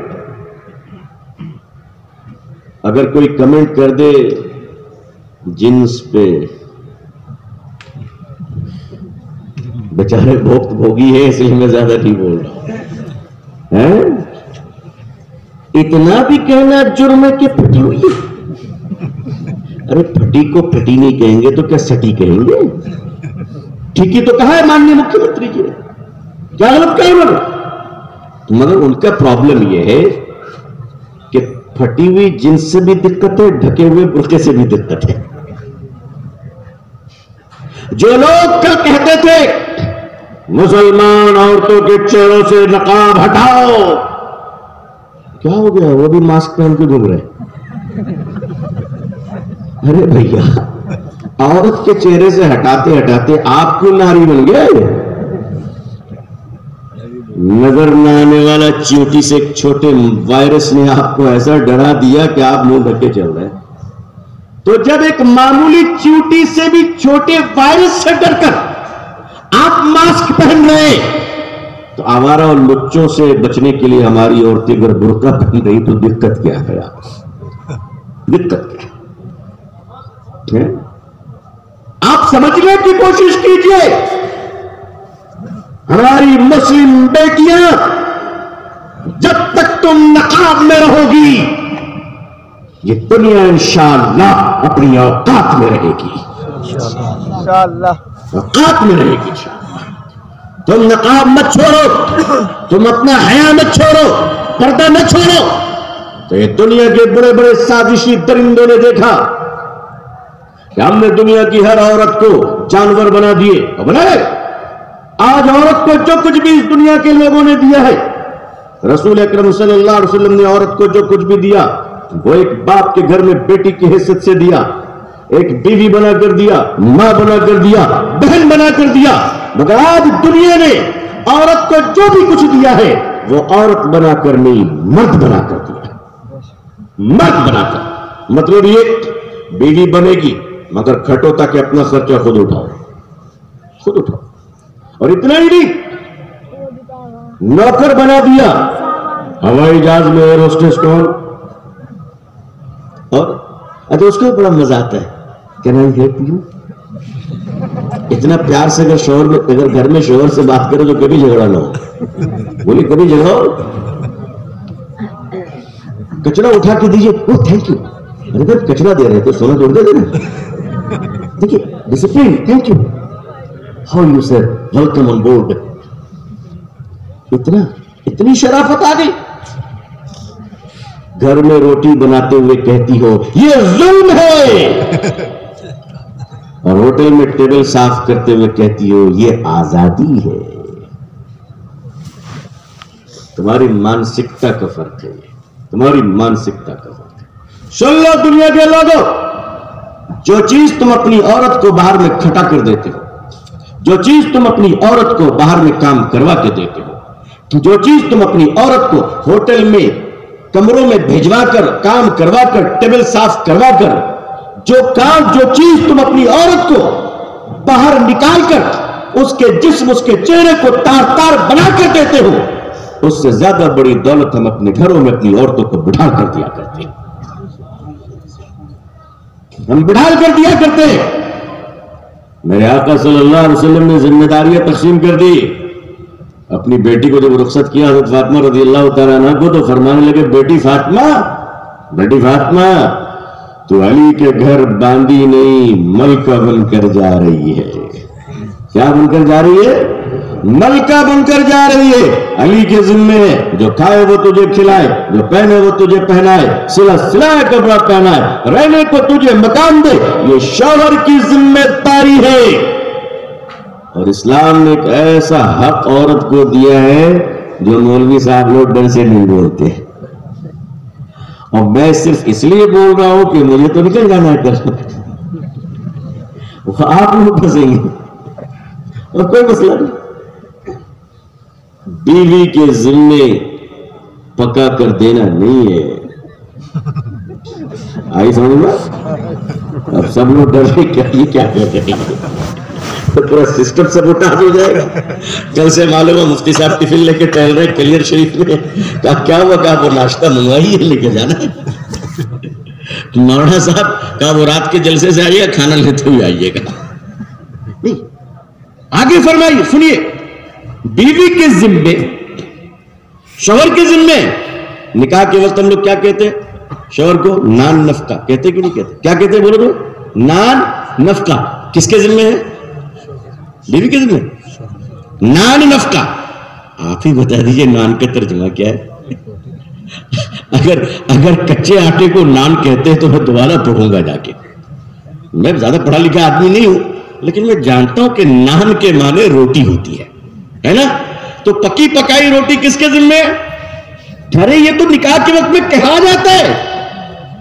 اگر کوئی کمنٹ کر دے جنس پہ, بیچارے بھوک بھوگی ہے اس لیے میں زیادہ نہیں بول رہا ہوں. اتنا بھی کہنا جرم ہے کہ پھٹی ہوئی ہے. ارے پھٹی کو پھٹی نہیں کہیں گے تو کیا سٹی کہیں گے؟ ٹھیک ہی تو کہا ہے ماننی مکھی منتری جی نے, کیا غلط کہیں؟ مگر ان کا پرابلم یہ ہے کہ پھٹی ہوئی جنس سے بھی دقت ہے, ڈھکے ہوئے برقعے سے بھی دقت ہے. جو لوگ کل کہتے تھے مسلمان عورتوں کے چہروں سے نقاب ہٹاؤ, کیا ہو گیا؟ وہ بھی ماسک پہن کے گھوم رہے. ارے بھیا عورت کے چہرے سے ہٹاتے ہٹاتے آپ کیوں ناری بن گئے؟ نظر نہ آنے والا چیونٹی سے ایک چھوٹے وائرس نے آپ کو ایسا ڈرا دیا کہ آپ منہ ڈھک کے چل رہے ہیں. تو جب ایک معمولی چیونٹی سے بھی چھوٹے وائرس سے ڈر کر آپ ماسک پہن رہے تو آوارہ اور لچوں سے بچنے کے لیے ہماری عورتیں اگر برقع پہن رہی تو دقت کیا ہے؟ دقت کیا؟ آپ سمجھنے کی کوشش کیجئے. ہماری مسلم بیٹیاں جب تک تم نقاب میں رہو گی یہ دنیا انشاءاللہ اپنی اوقات میں رہے گی، اوقات میں رہے گی انشاءاللہ۔ تم نقاب مت چھوڑو، تم اپنا حیا مت چھوڑو، پردہ مت چھوڑو۔ تو یہ دنیا کے بڑے بڑے سازشی درندوں نے دیکھا کہ ہم نے دنیا کی ہر عورت کو جانور بنا دیے، اور بنائے۔ آج عورت کو جو کچھ بھی اس دنیا کے لوگوں نے دیا ہے، رسول اکرم صلی اللہ علیہ وسلم نے عورت کو جو کچھ بھی دیا وہ ایک باپ کے گھر میں بیٹی کی حیثیت سے دیا، ایک بیوی بنا کر دیا، ماں بنا کر دیا، بہن بنا کر دیا۔ مگر آج دنیا نے عورت کو جو بھی کچھ دیا ہے وہ عورت بنا کر نہیں، مرد بنا کر دیا، مرد بنا کر۔ مطلب یہ بیوی بنے گی مگر کھٹو تاکہ اپنا خرچہ خود اٹھاؤ، خود اٹھاؤ۔ اور اتنا ہی نہیں، نوکر بنا دیا، ہوائی جہاز میں ایئر ہوسٹس کون، اور اچھا اس کو بڑا مزہ آتا ہے، کہنا یہ پیوں۔ اتنا پیار سے اگر شوہر میں، اگر گھر میں شوہر سے بات کرے تو کبھی جھگڑا نہ ہو، بولی کبھی جھگڑا ہو، کچرا اٹھا کے دیجیے، وہ تھینک یو، اگر کچرا دے رہے تو سونا توڑ دے دینا، دیکھیے discipline, thank you, how you sir, welcome on board. اتنی شرافت آ گئی۔ گھر میں روٹی بناتے ہوئے کہتی ہو یہ ظلم ہے، اور ہوٹل میں ٹیبل صاف کرتے ہوئے کہتی ہو یہ آزادی ہے۔ تمہاری مانسکتا کا فرق ہے، تمہاری مانسکتا کا فرق ہے۔ سن لو دنیا کے لوگوں، جو چیز تم اپنی عورت کو باہر میں کھٹا کر دیتے ہو، جو چیز تم اپنی عورت کو باہر میں کام کروا کے دیتے ہو، جو چیز تم اپنی عورت کو ہوٹل میں کمروں میں بھیجوا کر، کام کروا کر، ٹیبل صاف کروا کر، جو چیز تم اپنی عورت کو باہر نکال کر اس کے جسم، اس کے چہرے کو تار تار بنا کر دیتے ہو، اس سے زیادہ بڑی دولت ہم اپنے گھروں میں اپنی عورتوں کو بٹھا کر دیا کرتے ہیں، ہم بٹھا کر دیا کرتے ہیں۔ میرے آقا صلی اللہ علیہ وسلم نے ذمہ داریاں تقسیم کر دی۔ اپنی بیٹی کو جب رخصت کیا حضرت فاطمہ رضی اللہ تعالیٰ عنہ کو، تو فرمانے لگے بیٹی فاطمہ، بیٹی فاطمہ، تو علی کے گھر باندھی نہیں ملکہ بن کر جا رہی ہے۔ کیا بن کر جا رہی ہے؟ ملکہ بن کر جا رہی ہے۔ علی کے ذمے ہے، جو کھائے وہ تجھے کھلائے، جو پہنے وہ تجھے پہنائے، سلائے کپڑا پہنائے، رہنے کو تجھے مکان دے، یہ شوہر کی ذمہ داری ہے۔ اور اسلام نے ایک ایسا حق عورت کو دیا ہے جو مولوی صاحب لوگ ڈر سے نہیں بولتے، اور میں صرف اس لیے بول رہا ہوں کہ مجھے تو نکل جانا ہے کرنا، آپ لوگ پھنسیں گے اور کوئی مسئلہ نہیں۔ بیوی کے ذمے پکا کر دینا نہیں ہے، آئی سمجھ میں؟ اب سب لوگ ڈر کے یہ کیا کر رہے ہیں، تو پورا سسٹم سب اٹھا ہو جائے گا۔ کل سے معلوم ہے مفتی صاحب ٹفن لے کے ٹہل رہے کلیئر شریف میں، کیا ہوا؟ کہا وہ ناشتہ منگوائی ہے، لے کے جانا ہے۔ مولانا صاحب کہا وہ رات کے جلسے سے آئیے گا، کھانا لیتے ہوئے آئیے گا۔ آگے فرمائیے، سنیے، بیوی کے ذمے، شوہر کے ذمے، نکاح کے وقت ہم لوگ کیا کہتے ہیں؟ شوہر کو نان نفقہ کہتے کہ نہیں کہتے؟ کیا کہتے ہیں بولو تو؟ نان نفقہ کس کے ذمے ہے؟ بیوی کے ذمے نان نفقہ۔ آپ ہی بتا دیجئے نان کا ترجمہ کیا ہے؟ اگر کچے آٹے کو نان کہتے ہیں تو میں دوبارہ پڑھوں گا جا کے۔ میں زیادہ پڑھا لکھا آدمی نہیں ہوں، لیکن میں جانتا ہوں کہ نان کے معنی روٹی ہوتی ہے نا؟ تو پکی پکائی روٹی کس کے ذمے؟ ارے یہ تو نکاح کے وقت میں کہا جاتا ہے،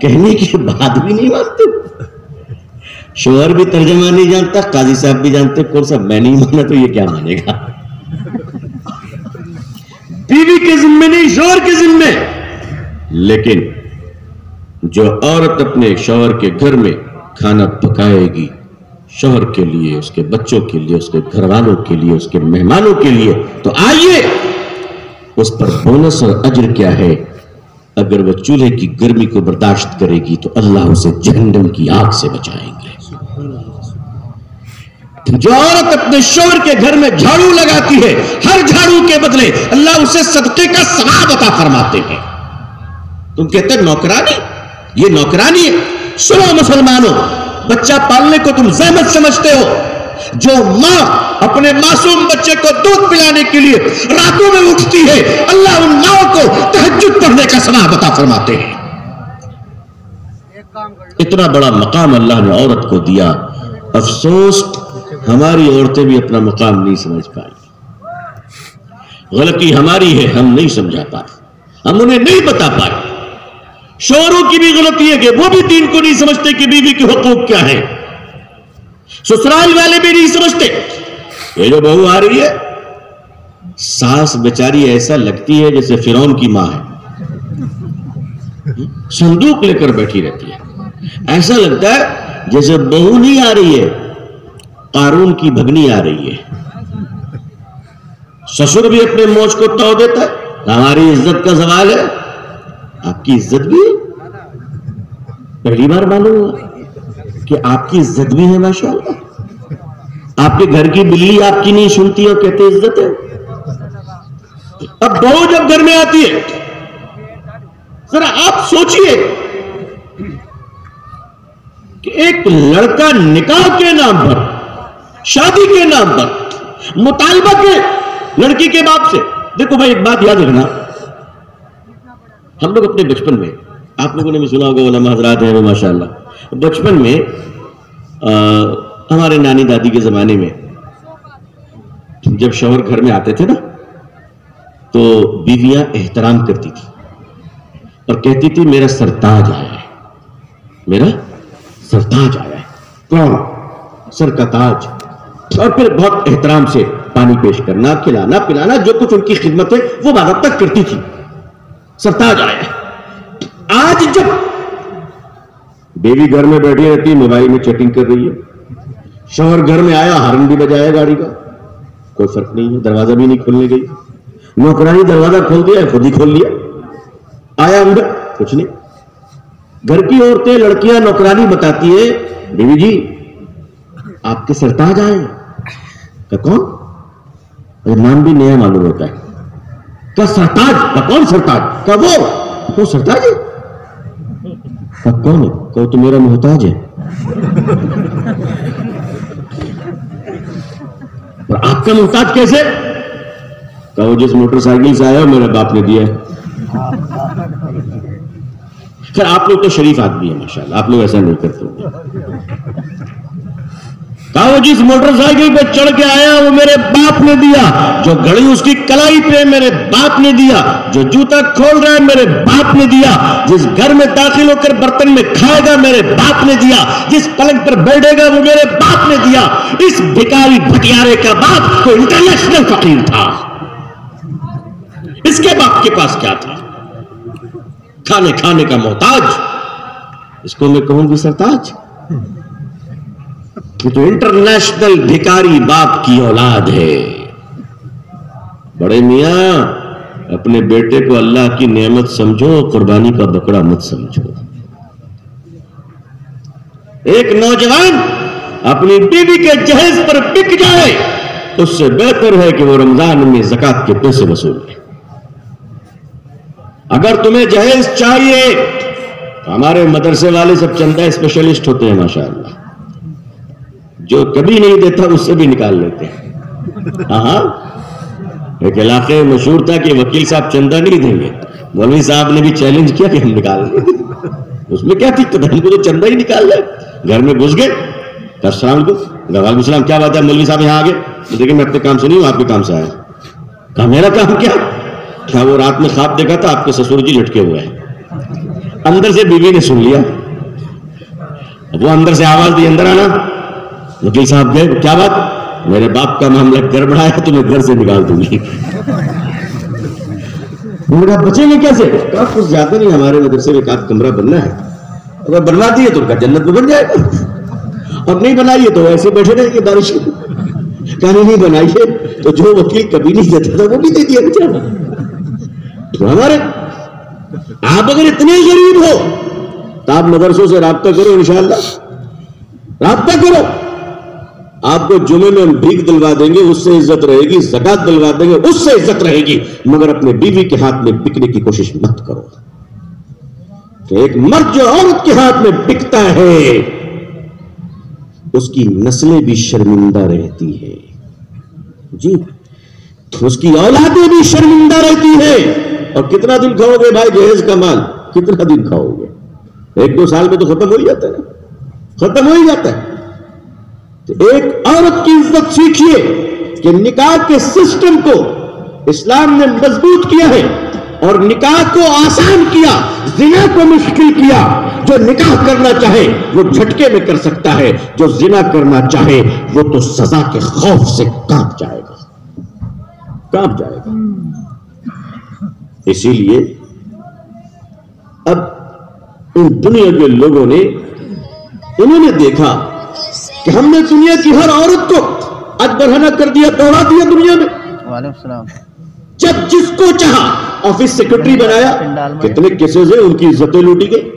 کہنے کے بعد بھی نہیں مانتے۔ شوہر بھی ترجمہ نہیں جانتا، قاضی صاحب بھی جانتے، کون سا میں نہیں مانا تو یہ کیا مانے گا؟ بیوی کے ذمے نہیں، شوہر کے ذمے۔ لیکن جو عورت اپنے شوہر کے گھر میں کھانا پکائے گی، شوہر کے لیے، اس کے بچوں کے لیے، اس کے گھر والوں کے لیے، اس کے مہمانوں کے لیے، تو آئیے اس پر بونس اور اجر کیا ہے؟ اگر وہ چولہے کی گرمی کو برداشت کرے گی تو اللہ اسے جہنم کی آگ سے بچائیں گے۔ جو عورت اپنے شوہر کے گھر میں جھاڑو لگاتی ہے، ہر جھاڑو کے بدلے اللہ اسے صدقے کا ثواب عطا فرماتے ہیں۔ تم کہتے ہیں نوکرانی، یہ نوکرانی ہے. سنو مسلمانوں، بچہ پالنے کو تم زحمت سمجھتے ہو. جو ماں اپنے معصوم بچے کو دودھ پلانے کے لیے راتوں میں اٹھتی ہے، اللہ ان ماں کو تہجد پڑھنے کا ثواب عطا فرماتے ہیں. اتنا بڑا مقام اللہ نے عورت کو دیا. افسوس ہماری عورتیں بھی اپنا مقام نہیں سمجھ پائی. غلطی ہماری ہے، ہم نہیں سمجھا پائے، ہم انہیں نہیں بتا پائے. شوہروں کی بھی غلطی ہے کہ وہ بھی دین کو نہیں سمجھتے کہ بیوی کے حقوق کیا ہے. سسرال والے بھی نہیں سمجھتے. یہ جو بہو آ رہی ہے، ساس بیچاری ایسا لگتی ہے جیسے فرعون کی ماں ہے. صندوق لے کر بیٹھی رہتی ہے. ایسا لگتا ہے جیسے بہو نہیں آ رہی ہے، قارون کی بھگنی آ رہی ہے. سسر بھی اپنے موج کو تو دیتا ہے. ہماری عزت کا سوال ہے، آپ کی عزت بھی پہلی بار معلوم ہوا کہ آپ کی عزت بھی ہے. ماشاءاللہ، آپ کے گھر کی بلی آپ کی نہیں سنتی اور کہتے عزت ہے. اب بہو جب گھر میں آتی ہے، ذرا آپ سوچئے کہ ایک لڑکا نکاح کے نام پر، شادی کے نام پر مطالبہ کے لڑکی کے باپ سے. دیکھو بھائی، ایک بات یاد رکھنا، ہم لوگ اپنے بچپن میں، آپ لوگوں نے بھی سنا ہوگا، علماء حضرات ہیں ماشاءاللہ، بچپن میں ہمارے نانی دادی کے زمانے میں جب شوہر گھر میں آتے تھے نا، تو بیویاں احترام کرتی تھی اور کہتی تھی میرا سرتاج آیا ہے، میرا سرتاج آیا ہے. کون؟ سر کا تاج. اور پھر بہت احترام سے پانی پیش کرنا، کھلانا پلانا، جو کچھ ان کی خدمت ہے وہ باوقت تک کرتی تھی. سرتاج آیا ہے. آج جب بیوی گھر میں بیٹھی رہتی، موبائل میں چیٹنگ کر رہی ہے، شوہر گھر میں آیا، ہارن بھی بجایا گاڑی کا، کوئی فرق نہیں ہے، دروازہ بھی نہیں کھولنے گئی. نوکرانی دروازہ کھول دیا، خود ہی کھول لیا. آیا اندر، کچھ نہیں. گھر کی عورتیں، لڑکیاں نوکرانی بتاتی ہے، بیوی جی آپ کے سرتاج آئے. کہ کون؟ نام بھی نیا معلوم ہوتا ہے. کہ سرتاج. کہ کون سرتاج؟ کہ وہ سرتاج ہے. کہ کون ہے؟ کہ تو میرا محتاج ہے. اور آپ کا محتاج کیسے؟ کہ وہ جس موٹر سائیکل سے آیا میرے باپ نے دیا ہے. پھر آپ لوگ تو شریف آدمی ہیں ماشاءاللہ، آپ لوگ ایسا نہیں کرتے. کہا وہ جس موٹر سائیکل پہ چڑھ کے آیا وہ میرے باپ نے دیا. جو گھڑی اس کی کلائی پہ میرے باپ نے دیا. جو جوتا کھول رہا ہے میرے باپ نے دیا. جس گھر میں داخل ہو کر برتن میں کھائے گا میرے باپ نے دیا. جس پلنگ پر بیٹھے گا وہ میرے باپ نے دیا. اس بھکاری بھٹیارے کا باپ کوئی انٹرنیشنل فقیر تھا. اس کے باپ کے پاس کیا تھا؟ کھانے کا محتاج. اس کو میں کہوں گی سرتاج. یہ تو انٹرنیشنل بھکاری باپ کی اولاد ہے. بڑے میاں، اپنے بیٹے کو اللہ کی نعمت سمجھو، قربانی کا بکرا مت سمجھو. ایک نوجوان اپنی بیوی کے جہیز پر بک جائے تو اس سے بہتر ہے کہ وہ رمضان میں زکات کے پیسے وصول لے. اگر تمہیں جہیز چاہیے، ہمارے مدرسے والے سب چندہ اسپیشلسٹ ہوتے ہیں ماشاءاللہ. جو کبھی نہیں دیتا اس سے بھی نکال لیتے ہیں. ہاں، ایک علاقے میں مشہور تھا کہ وکیل صاحب چندہ نہیں دیں گے. مولوی صاحب نے بھی چیلنج کیا کہ ہم نکال لیں گے. اس میں کیا دقت ہے، ہم کو تو چندہ ہی نکال لیں. گھر میں گھس گئے. السلام علیکم. وعلیکم السلام. کیا بات ہے مولوی صاحب یہاں آگے؟ دیکھیں میں اپنے کام سے نہیں ہوں، آپ کے کام سے آیا. کہا میرا کام کیا؟ کیا وہ رات میں خواب دیکھا تھا آپ کے سسر جی لٹکے ہوئے ہیں. اندر سے بیوی نے سن لیا. وہ اندر سے آواز دی اندر آنا. وکیل صاحب گئے. کیا بات؟ میرے باپ کا معاملہ گڑبڑا ہے تو میں گھر سے نکال دوں گی. بچیں گے کیسے؟ کچھ زیادہ نہیں، ہمارے مدرسے میں ایک کمرہ بننا ہے، اگر بنوا دیے تو ان کا جنت میں بن جائے گا، اور نہیں بنائیے تو ایسے بیٹھے رہیں گے بارش میں. کہانی نہیں بنائیے تو جو وکیل کبھی نہیں دیتا تھا وہ بھی دے دیا بیچارہ. تو ہمارے آپ اگر اتنے غریب ہو تو آپ مدرسوں سے رابطہ کرو، انشاءاللہ رابطہ کرو. آپ کو جمعے میں ہم بھیک دلوا دیں گے، اس سے عزت رہے گی. زکات دلوا دیں گے، اس سے عزت رہے گی. مگر اپنے بیوی کے ہاتھ میں بکنے کی کوشش مت کرو. کہ ایک مرد جو عورت کے ہاتھ میں بکتا ہے اس کی نسلیں بھی شرمندہ رہتی ہیں جی، اس کی اولادیں بھی شرمندہ رہتی ہیں. اور کتنا دن کھاؤ گے بھائی جہیز کا مال؟ کتنا دن کھاؤ گے؟ 1-2 سال میں تو ختم ہو ہی جاتا ہے، ختم ہو ہی جاتا ہے. تو ایک عورت کی عزت سیکھیے کہ نکاح کے سسٹم کو اسلام نے مضبوط کیا ہے اور نکاح کو آسان کیا، زنا کو مشکل کیا. جو نکاح کرنا چاہے وہ جھٹکے میں کر سکتا ہے، جو زنا کرنا چاہے وہ تو سزا کے خوف سے کانپ جائے گا، کانپ جائے گا. اسی لیے اب ان دنیا کے لوگوں نے انہوں نے دیکھا کہ ہم نے دنیا کی ہر عورت کو آج برہنہ کر دیا، دوڑا دیا دنیا میں. وعلیکم السلام. جب جس کو چاہا آفس سیکرٹری بنایا. کتنے کیسز ہیں ان کی عزتیں لوٹی گئی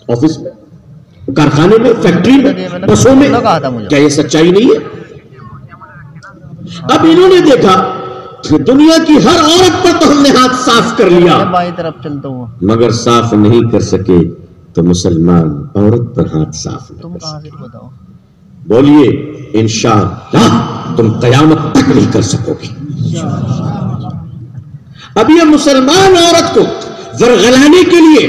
آفس میں، کارخانے میں، فیکٹری میں، بسوں میں. کیا یہ سچائی نہیں ہے؟ اب انہوں نے دیکھا کہ دنیا کی ہر عورت پر تو ہم نے ہاتھ صاف کر لیا، بائیں طرف چلتا ہوں مگر صاف نہیں کر سکے تو مسلمان عورت پر ہاتھ صاف نہیں تم کر کہاں سکے. سے بتاؤ. بولیے انشاءاللہ تم قیامت تک نہیں کر سکو گے. اب یہ مسلمان عورت کو ورغلانے کے لیے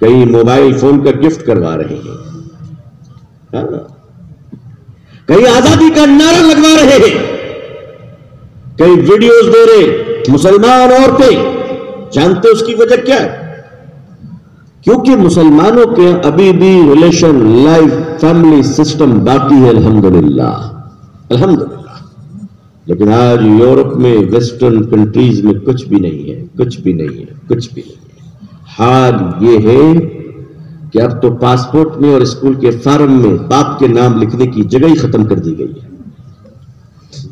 کئی موبائل فون کا گفٹ کروا رہے ہیں، کئی آزادی کا نعرہ لگوا رہے ہیں، کئی ویڈیوز دے رہے مسلمان عورتیں. جانتے اس کی وجہ کیا ہے؟ کیونکہ مسلمانوں کے ابھی بھی ریلیشن لائف فیملی سسٹم باقی ہے الحمدللہ، الحمدللہ. لیکن آج یورپ میں ویسٹرن کنٹریز میں کچھ بھی نہیں ہے، کچھ بھی نہیں ہے، کچھ بھی نہیں ہے. حال یہ ہے کہ اب تو پاسپورٹ میں اور اسکول کے فارم میں باپ کے نام لکھنے کی جگہ ہی ختم کر دی گئی ہے،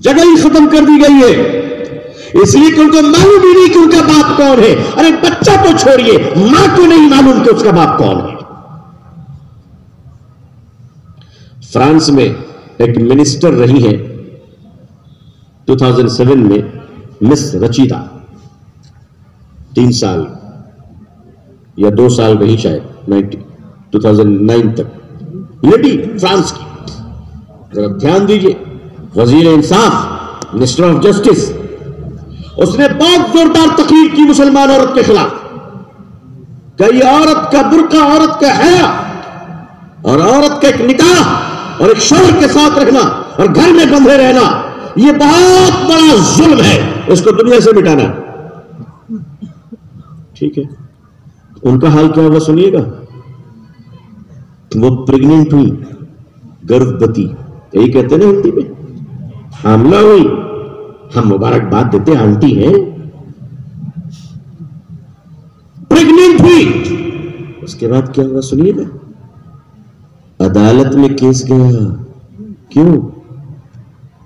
جگہ ہی ختم کر دی گئی ہے. اس لیے کہ ان کو معلوم ہی نہیں کہ ان کا باپ کون ہے. ارے بچہ تو چھوڑیے، ماں کو نہیں معلوم کہ اس کا باپ کون ہے. فرانس میں ایک منسٹر رہی ہیں 2007 میں، مس رچیتا. 3 سال یا 2 سال رہی شاید 2009 تک. لیڈی فرانس کی، ذرا دھیان دیجیے، وزیر انصاف، منسٹر آف جسٹس. اس نے بہت زوردار تقریر کی مسلمان عورت کے خلاف کہ یہ عورت کا برقع، عورت کا حیا اور عورت کا ایک نکاح اور ایک شوہر کے ساتھ رہنا اور گھر میں بندھے رہنا یہ بہت بڑا ظلم ہے، اس کو دنیا سے مٹانا. ٹھیک ہے، ان کا حال کیا ہوا سنیے گا. وہ پریگننٹ ہوئی، گربھوتی، یہی کہتے ہیں نا ہندی میں، حاملہ ہوئی. ہم مبارکباد دیتے آنٹی ہیں. پریگننٹ ہوئی، اس کے بعد کیا ہوا سنیے گا. عدالت میں کیس گیا. کیوں؟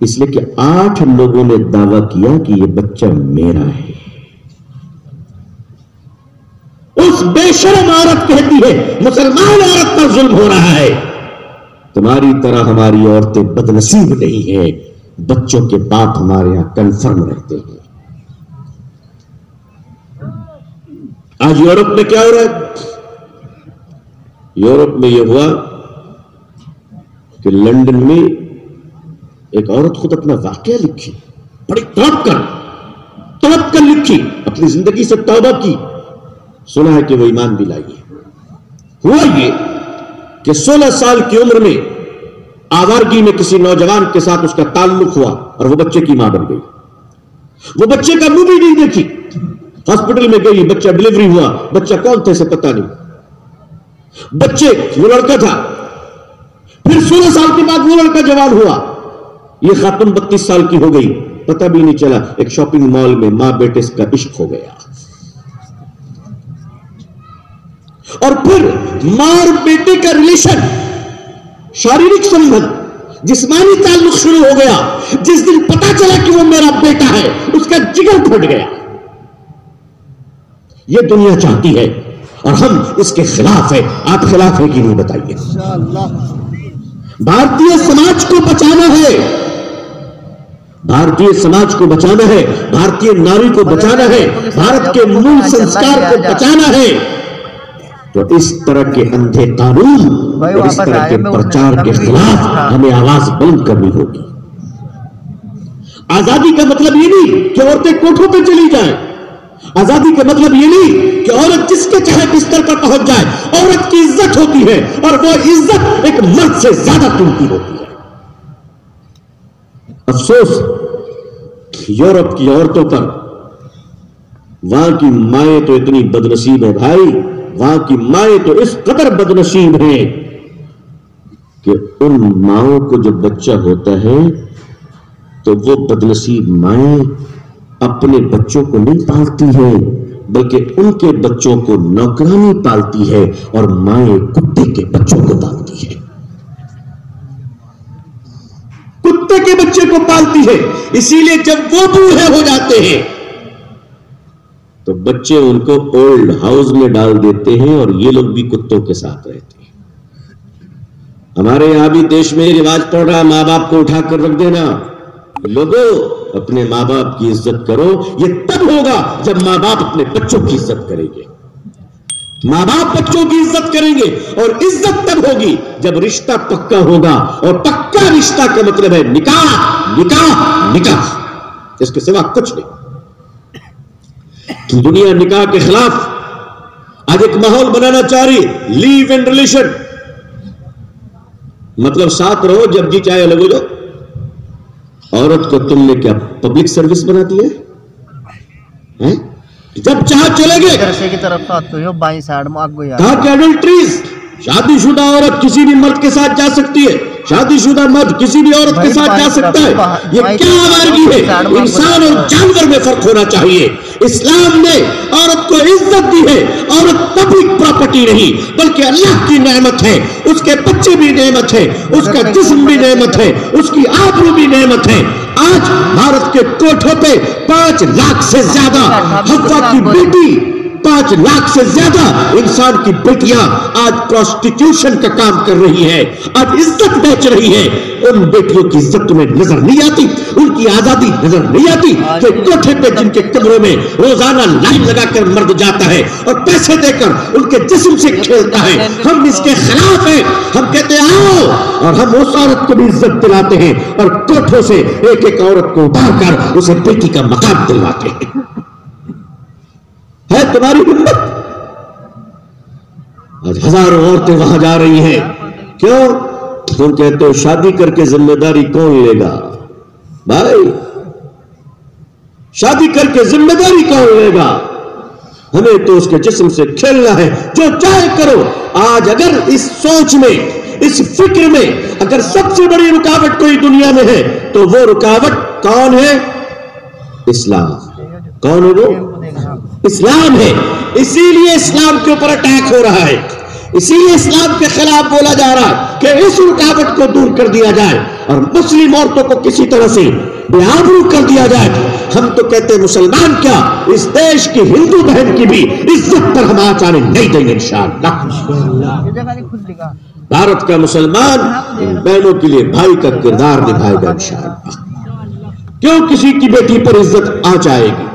اس لیے کہ 8 لوگوں نے دعویٰ کیا کہ یہ بچہ میرا ہے. اس بے شرم عورت کہتی ہے مسلمان عورت پر ظلم ہو رہا ہے. تمہاری طرح ہماری عورتیں بدنصیب نہیں ہیں، بچوں کے باپ ہمارے یہاں کنفرم رہتے ہیں. آج یورپ میں کیا ہو رہا ہے؟ یورپ میں یہ ہوا کہ لندن میں ایک عورت خود اپنا واقعہ لکھی، بڑی تڑپ کر لکھی، اپنی زندگی سے توبہ کی. سنا ہے کہ وہ ایمان بھی لائی ہے. ہوا یہ کہ 16 سال کی عمر میں آوارگی میں کسی نوجوان کے ساتھ اس کا تعلق ہوا اور وہ بچے کی ماں بن گئی. وہ بچے کا منہ بھی نہیں دیکھی. ہاسپٹل میں گئی، بچہ ڈلیوری ہوا. بچہ کون تھا اسے پتہ نہیں. بچے وہ لڑکا تھا. پھر 16 سال کے بعد وہ لڑکا جوان ہوا. یہ خاتون 32 سال کی ہو گئی، پتہ بھی نہیں چلا. ایک شاپنگ مال میں ماں بیٹے کا عشق ہو گیا. اور پھر ماں اور بیٹے کا ریلیشن، شاریرک سمبند، جسمانی تعلق شروع ہو گیا. جس دن پتا چلا کہ وہ میرا بیٹا ہے اس کا جگر پھٹ گیا. یہ دنیا چاہتی ہے اور ہم اس کے خلاف ہیں. آپ خلاف ہیں کہ نہیں بتائیے. بھارتی سماج کو بچانا ہے، بھارتی سماج کو بچانا ہے، بھارتی ناری کو بچانا ہے، بھارت کے مول سنسکار کو بچانا ہے. تو اس طرح کے اندھے قانون اور اس طرح کے پرچار کے خلاف ہمیں آواز بلند کرنی ہوگی۔ آزادی کا مطلب یہ نہیں کہ عورتیں کوٹھوں پہ چلی جائیں، آزادی کا مطلب یہ نہیں کہ عورت جس کے چاہے بستر پر پہنچ جائے۔ عورت کی عزت ہوتی ہے اور وہ عزت ایک مرد سے زیادہ قیمتی ہوتی ہے۔ افسوس یورپ کی عورتوں پر، وہاں کی مائیں تو اتنی بدنصیب ہے بھائی، وہاں کی مائیں تو اس قدر بدنصیب ہیں کہ ان ماؤں کو جب بچہ ہوتا ہے تو وہ بدنصیب مائیں اپنے بچوں کو نہیں پالتی ہے بلکہ ان کے بچوں کو نوکرانی پالتی ہے اور مائیں کتے کے بچوں کو پالتی ہے، کتے کے بچے کو پالتی ہے۔ اسی لیے جب وہ بوڑھے ہو جاتے ہیں تو بچے ان کو اولڈ ہاؤس میں ڈال دیتے ہیں اور یہ لوگ بھی کتوں کے ساتھ رہتے ہیں۔ ہمارے یہاں بھی دیش میں رواج پڑ رہا ہے ماں باپ کو اٹھا کر رکھ دینا۔ لوگوں اپنے ماں باپ کی عزت کرو، یہ تب ہوگا جب ماں باپ اپنے بچوں کی عزت کریں گے، ماں باپ بچوں کی عزت کریں گے، اور عزت تب ہوگی جب رشتہ پکا ہوگا، اور پکا رشتہ کا مطلب ہے نکاح نکاح نکاح، اس کے سوا کچھ نہیں۔ دنیا نکاح کے خلاف آج ایک ماحول بنانا چاہ رہی، لیو ان ریلیشن، مطلب ساتھ رہو جب جی چاہے الگ ہو جاؤ۔ عورت کو تم نے کیا پبلک سروس بنا دی ہے؟ جب چاہ چلے گئے کی طرف بائیں سائڈ میں کہا کہ ایڈلٹریز، شادی شدہ عورت کسی بھی مرد کے ساتھ جا سکتی ہے، شادی شدہ مرد کسی بھی عورت کے ساتھ جا سکتا ہے۔ یہ کیا آوارگی ہے؟ انسان اور جانور میں فرق ہونا چاہیے۔ اسلام نے عورت کو عزت دی ہے، عورت پبلک پراپرٹی نہیں بلکہ اللہ کی نعمت ہے، اس کے بچے بھی نعمت ہے، اس کا جسم بھی نعمت ہے، اس کی آبرو بھی نعمت ہے۔ آج بھارت کے کوٹھوں پہ 5 لاکھ سے زیادہ حوا کی بیٹی، 5 لاکھ سے زیادہ انسان کی بیٹیاں آج پروسٹیٹیوشن کا کام کر رہی ہے، آج عزت بیچ رہی ہے۔ ان بیٹیوں کی عزت تمہیں نظر نہیں آتی، ان کی آزادی نظر نہیں آتی کہ کوٹھے پہ جن کے کمروں میں روزانہ لائن لگا کر مرد جاتا ہے اور پیسے دے کر ان کے جسم سے کھیلتا ہے۔ ہم اس کے خلاف ہیں، ہم کہتے ہیں آؤ، اور ہم اس عورت کو بھی عزت دلاتے ہیں اور کوٹھوں سے ایک ایک عورت کو اتار کر اسے بیٹی کا مقام دلواتے ہیں۔ ہے تمہاری ہمت؟ آج ہزاروں عورتیں وہاں جا رہی ہیں، کیوں؟ تم کہتے ہو شادی کر کے ذمہ داری کون لے گا؟ بھائی شادی کر کے ذمہ داری کون لے گا؟ ہمیں تو اس کے جسم سے کھیلنا ہے، جو چاہے کرو۔ آج اگر اس سوچ میں، اس فکر میں اگر سب سے بڑی رکاوٹ کوئی دنیا میں ہے تو وہ رکاوٹ کون ہے؟ اسلام۔ کون ہے وہ؟ اسلام ہے۔ اسی لیے اسلام کے اوپر اٹیک ہو رہا ہے، اسی لیے اسلام کے خلاف بولا جا رہا ہے کہ اس رکاوٹ کو دور کر دیا جائے اور مسلم عورتوں کو کسی طرح سے بے آبرو کر دیا جائے۔ ہم تو کہتے ہیں مسلمان کیا، اس دیش کی ہندو بہن کی بھی عزت پر ہم آنچ آنے نہیں دیں گے انشاءاللہ۔ بھارت کا مسلمان ان بہنوں کے لیے بھائی کا کردار نبھائے گا انشاءاللہ۔ کیوں کسی کی بیٹی پر عزت آنچ آئے گی؟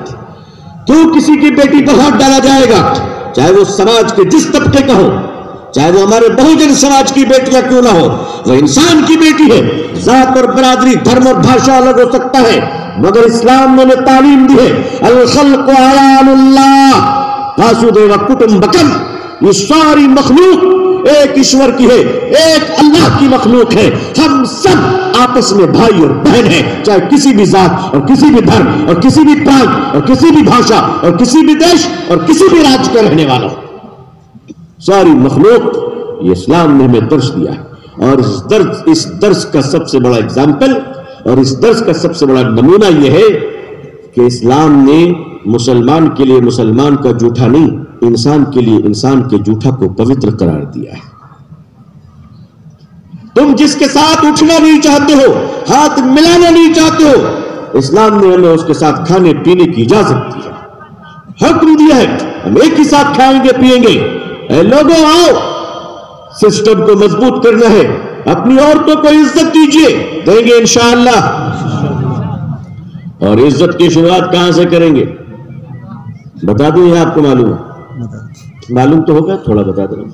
کیوں کسی کی بیٹی پر ہاتھ ڈالا جائے گا؟ چاہے وہ سماج کے جس طبقے کا ہو، چاہے وہ ہمارے بہوجن سماج کی بیٹیاں کیوں نہ ہو، وہ انسان کی بیٹی ہے۔ ذات اور برادری، دھرم اور بھاشا الگ ہو سکتا ہے، مگر اسلام نے تعلیم دی ہے الخلق عیال اللہ واسودیو کٹمبکم، یہ ساری مخلوق ایک ایشور کی ہے، ایک اللہ کی مخلوق ہے۔ ہم سب آپس میں بھائی اور بہن ہیں، چاہے کسی بھی ذات اور کسی بھی دھرم اور کسی بھی پرانت اور کسی بھی بھاشا اور کسی بھی دیش اور کسی بھی راج کا رہنے والا ہو۔ ساری مخلوق، یہ اسلام نے ہمیں درس دیا ہے، اور اس درس کا سب سے بڑا اگزامپل اور اس درس کا سب سے بڑا نمونہ یہ ہے کہ اسلام نے مسلمان کے لیے مسلمان کا جھوٹا نہیں، انسان کے لیے انسان کے جھوٹا کو پوتر قرار دیا ہے۔ تم جس کے ساتھ اٹھنا نہیں چاہتے ہو، ہاتھ ملانا نہیں چاہتے ہو، اسلام نے ہمیں اس کے ساتھ کھانے پینے کی اجازت دی ہے، حکم دیا ہے ہم ایک ہی ساتھ کھائیں گے پیئیں گے۔ اے لوگوں آؤ، سسٹم کو مضبوط کرنا ہے، اپنی عورتوں کو عزت دیجیے، دیں گے انشاءاللہ۔ اور عزت کی شروعات کہاں سے کریں گے؟ بتا دوں یہ آپ کو معلوم ہے، معلوم تو ہوگا، تھوڑا بتا دیں۔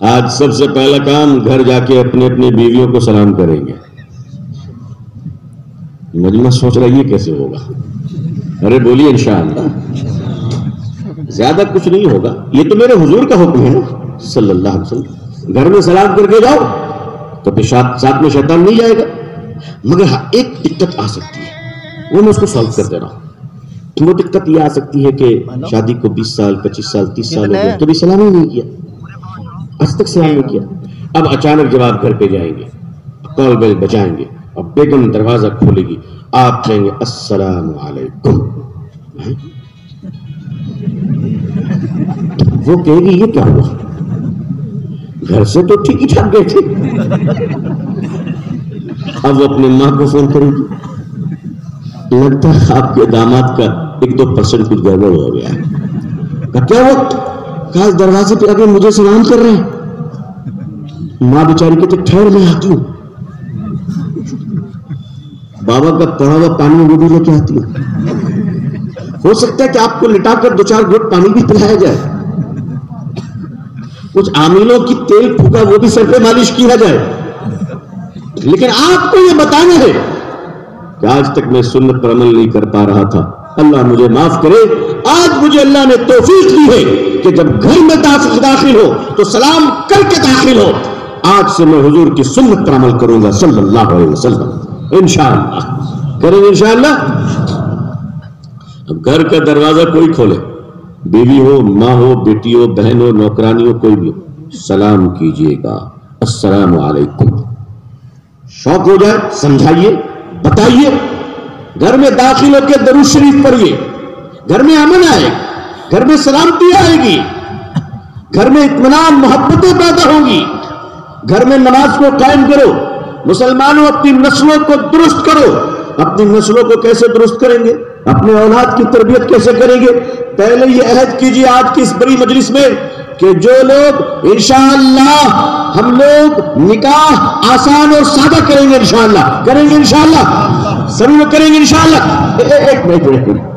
آج سب سے پہلا کام گھر جا کے اپنے اپنی بیویوں کو سلام کریں گے۔ مجمع سوچ رہا یہ کیسے ہوگا؟ ارے بولیے انشاءاللہ۔ زیادہ کچھ نہیں ہوگا، یہ تو میرے حضور کا حکم ہے نا صلی اللہ علیہ وسلم۔ گھر میں سلام کر کے جاؤ تو پھر ساتھ میں شیطان نہیں جائے گا۔ مگر ہاں ایک دقت آ سکتی ہے، وہ میں اس کو سالو کر دے رہا ہوں۔ وہ دقت یہ آ سکتی ہے کہ شادی کو 20 سال 25 سال 30 سال ہو گئے، کبھی سلام ہی نہیں کیا، آج تک سلام نہیں کیا۔ اب اچانک جب آپ گھر پہ جائیں گے، کال بیل بجائیں گے، اب بیگم دروازہ کھولے گی، آپ کہیں گے السلام علیکم، وہ کہے گی یہ کیا ہوا؟ گھر سے تو ٹھیک ہی ٹھاک گئے تھے۔ اب وہ اپنی ماں کو فون کرے گی، لگتا ہے آپ کے داماد کا 1-2% کچھ گڑبڑ ہو گیا ہے۔ کیا وقت کہا دروازے پہ آگے مجھے سلام کر رہے ہیں۔ ماں بیچاری کہتے ٹھہر میں آتی ہوں، بابا کا پڑا ہوا پانی وہ بھی لے کے آتی ہوں۔ ہو سکتا ہے کہ آپ کو لٹا کر 2-4 گھونٹ پانی بھی پلایا جائے، کچھ عاملوں کی تیل پھوکا وہ بھی سر پہ مالش کیا جائے، لیکن آپ کو یہ بتانا ہے کہ آج تک میں سنت پر عمل نہیں کر پا رہا تھا، اللہ مجھے معاف کرے۔ آج مجھے اللہ نے توفیق دی ہے کہ جب گھر میں داخل ہو تو سلام کر کے داخل ہو۔ آج سے میں حضور کی سنت پر عمل کروں گا صلی اللہ علیہ وسلم، انشاءاللہ کریں گے انشاءاللہ۔ اب گھر کا دروازہ کوئی کھولے، بیوی ہو، ماں ہو، بیٹی ہو، بہن ہو، نوکرانی ہو، کوئی بھی ہو، سلام کیجئے گا السلام علیکم۔ شوق ہو جائے سمجھائیے، بتائیے۔ گھر میں داخل ہو کے درود شریف پڑھیے، گھر میں امن آئے، گھر میں سلامتی آئے گی، گھر میں اطمینان محبتیں پیدا ہوں گی۔ گھر میں نماز کو قائم کرو۔ مسلمانوں اپنی نسلوں کو درست کرو۔ اپنی نسلوں کو کیسے درست کریں گے؟ اپنے اولاد کی تربیت کیسے کریں گے؟ پہلے یہ عہد کیجیے آج کی اس بڑی مجلس میں کہ جو لوگ انشاءاللہ ہم لوگ نکاح آسان اور سادہ کریں گے، انشاءاللہ کریں گے، انشاءاللہ سبھی لوگ کریں گے انشاءاللہ۔ ایک منٹ،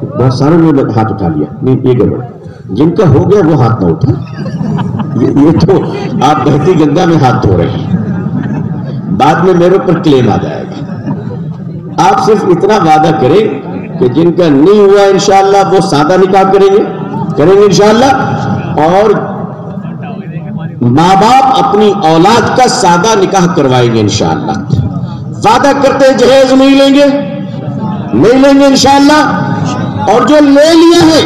بہت سارے نے ہاتھ اٹھا لیا، نہیں یہ گڑبڑ، جن کا ہو گیا وہ ہاتھ نہ اٹھا، یہ تو آپ بہتی گنگا میں ہاتھ دھو رہے ہیں، بعد میں میرے اوپر کلیم آ جائے گا۔ آپ صرف اتنا وعدہ کریں کہ جن کا نہیں ہوا انشاءاللہ وہ سادہ نکاح کریں گے انشاءاللہ، اور ماں باپ اپنی اولاد کا سادہ نکاح کروائیں گے انشاءاللہ۔ وعدہ کرتے جہیز نہیں لیں گے انشاءاللہ، اور جو لے لیا ہے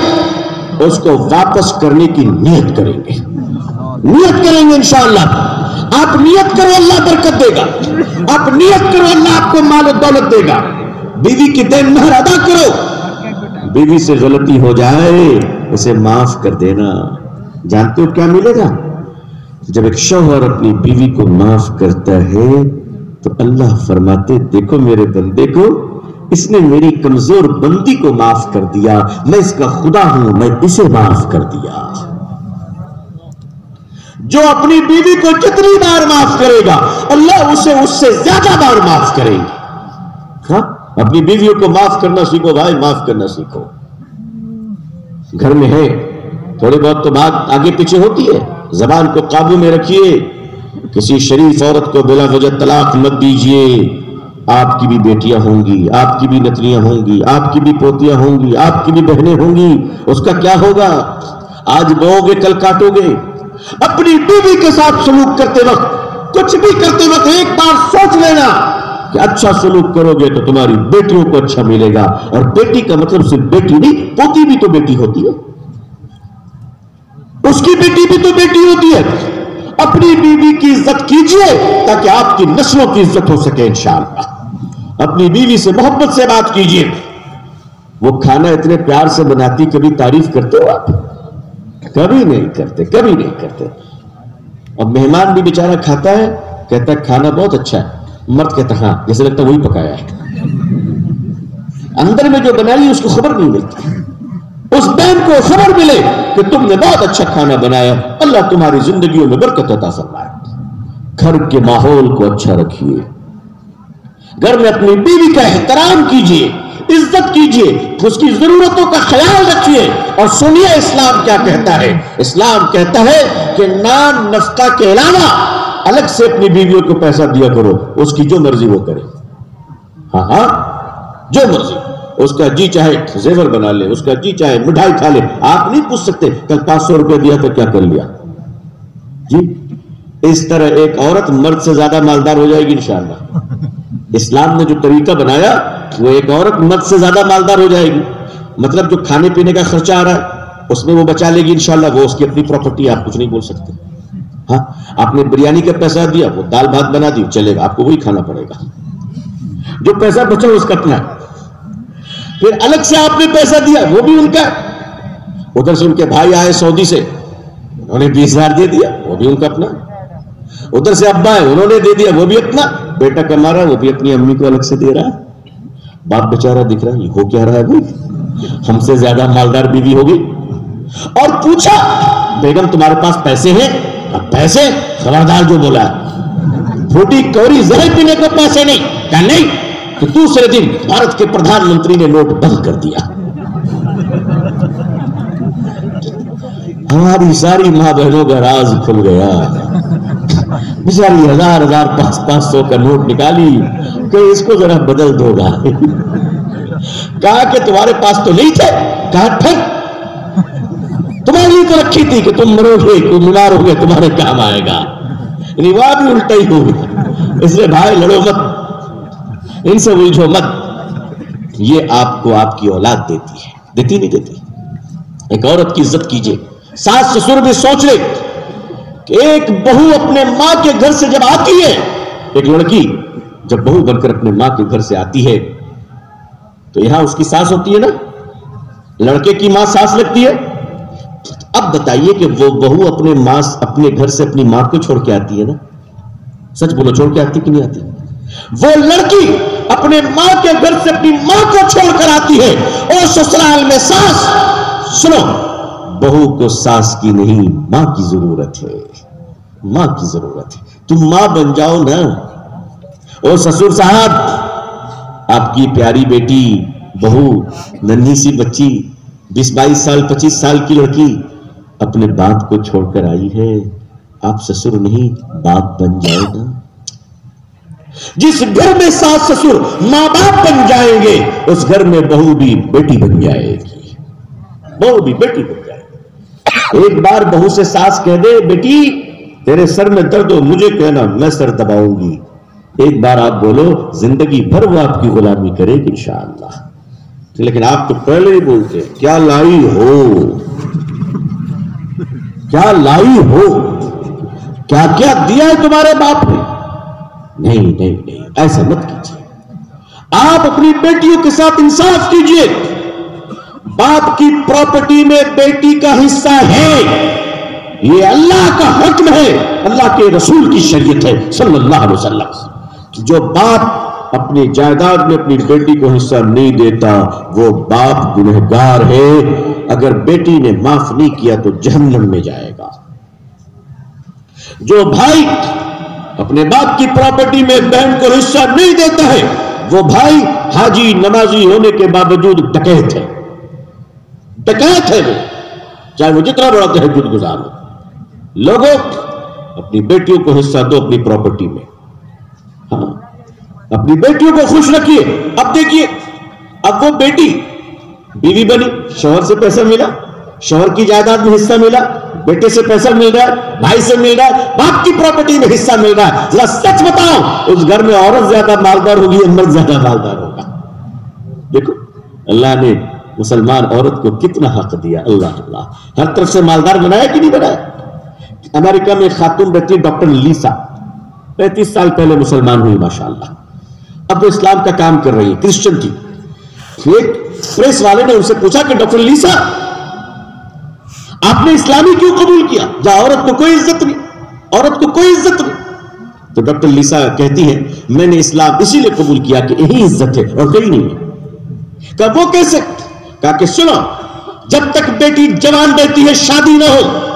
اس کو واپس کرنے کی نیت کریں گے انشاءاللہ۔ آپ نیت کرو اللہ برکت دے گا، آپ نیت کرو اللہ آپ کو مال و دولت دے گا۔ بیوی کی دین مہر ادا کرو، بیوی سے غلطی ہو جائے اسے معاف کر دینا۔ جانتے ہو کیا ملے گا؟ جب ایک شوہر اپنی بیوی کو معاف کرتا ہے تو اللہ فرماتے دیکھو میرے بندے کو، اس نے میری کمزور بندی کو معاف کر دیا، میں اس کا خدا ہوں، میں اسے معاف کر دیا۔ جو اپنی بیوی کو جتنی بار معاف کرے گا اللہ اسے اس سے زیادہ بار معاف کرے گا۔ ہاں اپنی بیویوں کو معاف کرنا سیکھو بھائی، معاف کرنا سیکھو۔ گھر میں ہے تھوڑی بہت تو بات آگے پیچھے ہوتی ہے، زبان کو قابو میں رکھیے۔ کسی شریف عورت کو بلا وجہ طلاق مت دیجیے۔ آپ کی بھی بیٹیاں ہوں گی، آپ کی بھی نتنیاں ہوں گی، آپ کی بھی پوتیاں ہوں گی، آپ کی بھی بہنیں ہوں گی، اس کا کیا ہوگا؟ آج بوؤ گے کل کاٹو گے۔ اپنی بیوی کے ساتھ سلوک کرتے وقت، کچھ بھی کرتے وقت ایک بار سوچ لینا کہ اچھا سلوک کرو گے تو تمہاری بیٹیوں کو اچھا ملے گا۔ اور بیٹی کا مطلب صرف بیٹی نہیں، پوتی بھی تو بیٹی ہوتی ہے، اس کی بیٹی بھی تو بیٹی ہوتی ہے۔ اپنی بیوی کی عزت کیجئے تاکہ آپ کی نسلوں کی عزت ہو سکے انشاءاللہ۔ اپنی بیوی سے محبت سے بات کیجئے۔ وہ کھانا اتنے پیار سے بناتی، کبھی تعریف کرتے ہو آپ؟ کبھی نہیں کرتے۔ اور مہمان بھی بیچارہ کھاتا ہے، کہتا ہے کھانا بہت اچھا ہے، مرد کہتا ہاں جیسے لگتا وہی پکایا ہے، اندر میں جو بنائی اس کو خبر نہیں ملتی۔ اس بہن کو خبر ملے کہ تم نے بہت اچھا کھانا بنایا، اللہ تمہاری زندگیوں میں برکت عطا فرمائے۔ گھر کے ماحول کو اچھا رکھیے، گھر میں اپنی بیوی کا احترام کیجیے، عزت کیجئے، اس کی ضرورتوں کا خیال رکھیے، اور سنیے اسلام کیا کہتا ہے۔ اسلام کہتا ہے کہ نان نفقہ کے علاوہ الگ سے اپنی بیویوں کو پیسہ دیا کرو، اس کی جو مرضی وہ کرے، ہاں جو مرضی، اس کا جی چاہے زیور بنا لے، اس کا جی چاہے مٹھائی کھا لے، آپ نہیں پوچھ سکتے کل 500 روپے دیا تو کیا کر لیا جی۔ اس طرح ایک عورت مرد سے زیادہ مالدار ہو جائے گی انشاءاللہ۔ اسلام نے جو طریقہ بنایا وہ ایک عورت مرد سے زیادہ مالدار ہو جائے گی، مطلب جو کھانے پینے کا خرچہ آ رہا ہے اس میں وہ بچا لے گی انشاءاللہ، وہ اس کی اپنی پراپرٹی، آپ کچھ نہیں بول سکتے۔ ہاں آپ نے بریانی کا پیسہ دیا، وہ دال بھات بنا دی، چلے گا، آپ کو وہی کھانا پڑے گا، جو پیسہ بچا اس کا اپنا ہے۔ پھر الگ سے آپ نے پیسہ دیا وہ بھی ان کا، ادھر سے ان کے بھائی آئے سعودی سے، انہوں نے 20,000 دے دیا، وہ بھی ان کا اپنا، ادھر سے ابا ہے انہوں نے دے دیا وہ بھی اپنا، بیٹا کما رہا ہے وہ بھی اپنی امی کو الگ سے دے رہا ہے، باپ بیچارہ دکھ رہا ہے یہ ہو کیا رہا ہے بھائی، ہم سے زیادہ مالدار بیوی ہوگی۔ اور پوچھا بیگم تمہارے پاس پیسے ہیں؟ اب پیسے، خبردار جو بولا ہے پھوٹی کوری زہر پینے کو پیسے نہیں، کہا نہیں، تو دوسرے دن بھارت کے پردھان منتری نے نوٹ بند کر دیا۔ ہماری ساری ماں بہنوں کا راز کھل گیا، بیچاری 1000 500 کا نوٹ نکالی کہ اس کو ذرا بدل دو گا، کہا کہ تمہارے پاس تو نہیں تھے، کہا پھر تمہارے لیے تو رکھی تھی کہ تم مرو گے، تم بیمار ہو گے، تمہارے کام آئے گا، یعنی وہ بھی الٹا ہی ہوگا۔ اس لیے بھائی لڑو مت، ان سے الجھو مت، یہ آپ کو آپ کی اولاد دیتی ہے، دیتی نہیں دیتی۔ ایک عورت کی عزت کیجئے، ساس سسر بھی سوچ لے کہ ایک بہو اپنے ماں کے گھر سے جب آتی ہے، ایک لڑکی جب بہو بن کر اپنے ماں کے گھر سے آتی ہے تو یہاں اس کی ساس ہوتی ہے نا، لڑکے کی ماں ساس لگتی ہے۔ اب بتائیے کہ وہ بہو اپنے گھر سے اپنی ماں کو چھوڑ کے آتی ہے نا، سچ بولو چھوڑ کے آتی کہ نہیں آتی؟ وہ لڑکی اپنے ماں کے گھر سے اپنی ماں کو چھوڑ کر آتی ہے، اور سسرال میں ساس، سنو، بہو کو ساس کی نہیں ماں کی ضرورت ہے، ماں کی ضرورت ہے، تم ماں بن جاؤ نا۔ اور سسر صاحب، آپ کی پیاری بیٹی بہو، ننھی سی بچی، 20-22 سال 25 سال کی لڑکی اپنے باپ کو چھوڑ کر آئی ہے، آپ سسر نہیں باپ بن جائے گا۔ جس گھر میں ساس سسر ماں باپ بن جائیں گے اس گھر میں بہو بھی بیٹی بن جائے گی، بہو بھی بیٹی بن جائے گی۔ ایک بار بہو سے ساس کہہ دے بیٹی تیرے سر میں درد ہو مجھے کہنا میں سر دباؤں گی، ایک بار آپ بولو زندگی بھر وہ آپ کی غلامی کرے گی انشاءاللہ۔ لیکن آپ تو پہلے ہی بولتے کیا لائی ہو، کیا لائی ہو، کیا کیا دیا ہے تمہارے باپ نے؟ نہیں نہیں نہیں، ایسا مت کیجیے، آپ اپنی بیٹیوں کے ساتھ انصاف کیجیے۔ باپ کی پراپرٹی میں بیٹی کا حصہ ہے، یہ اللہ کا حکم ہے، اللہ کے رسول کی شریعت ہے صلی اللہ علیہ وسلم۔ جو باپ اپنی جائیداد میں اپنی بیٹی کو حصہ نہیں دیتا وہ باپ گنہگار ہے، اگر بیٹی نے معاف نہیں کیا تو جہنم میں جائے گا۔ جو بھائی اپنے باپ کی پراپرٹی میں بہن کو حصہ نہیں دیتا ہے وہ بھائی حاجی نمازی ہونے کے باوجود ڈکیت ہے، ڈکیت ہے وہ، چاہے وہ جتنا بڑا تہجد گزار ہو۔ لوگوں اپنی بیٹیوں کو حصہ دو اپنی پراپرٹی میں، ہاں اپنی بیٹیوں کو خوش رکھیے۔ اب دیکھیے، اب وہ بیٹی بیوی بنی، شوہر سے پیسہ ملا، شوہر کی جائیداد میں حصہ ملا، بیٹے سے پیسہ مل رہا ہے، بھائی سے مل رہا ہے، باپ کی پراپرٹی میں حصہ مل رہا ہے، ذرا سچ بتاؤ اس گھر میں عورت زیادہ مالدار ہوگی یا مرد زیادہ مالدار ہوگا؟ دیکھو اللہ نے مسلمان عورت کو کتنا حق دیا، اللہ اللہ، ہر طرف سے مالدار بنایا کہ نہیں بنایا؟ امریکہ میں ایک خاتون رہتی ہے ڈاکٹر لیسا، 35 سال پہلے مسلمان ہوئی ماشاءاللہ، اب وہ اسلام کا کام کر رہی ہے، کرسچن تھی۔ ایک پریس والے نے ان سے پوچھا کہ ڈاکٹر لیسا آپ نے اسلامی کیوں قبول کیا جہاں عورت کو کوئی عزت نہیں، عورت کو کوئی عزت نہیں؟ تو ڈاکٹر لیسا کہتی ہے میں نے اسلام اسی لیے قبول کیا کہ یہی عزت ہے اور کہیں نہیں ہے۔ کہا وہ کیسے؟ کہا کہ سنو، جب تک بیٹی جوان رہتی ہے شادی نہ ہو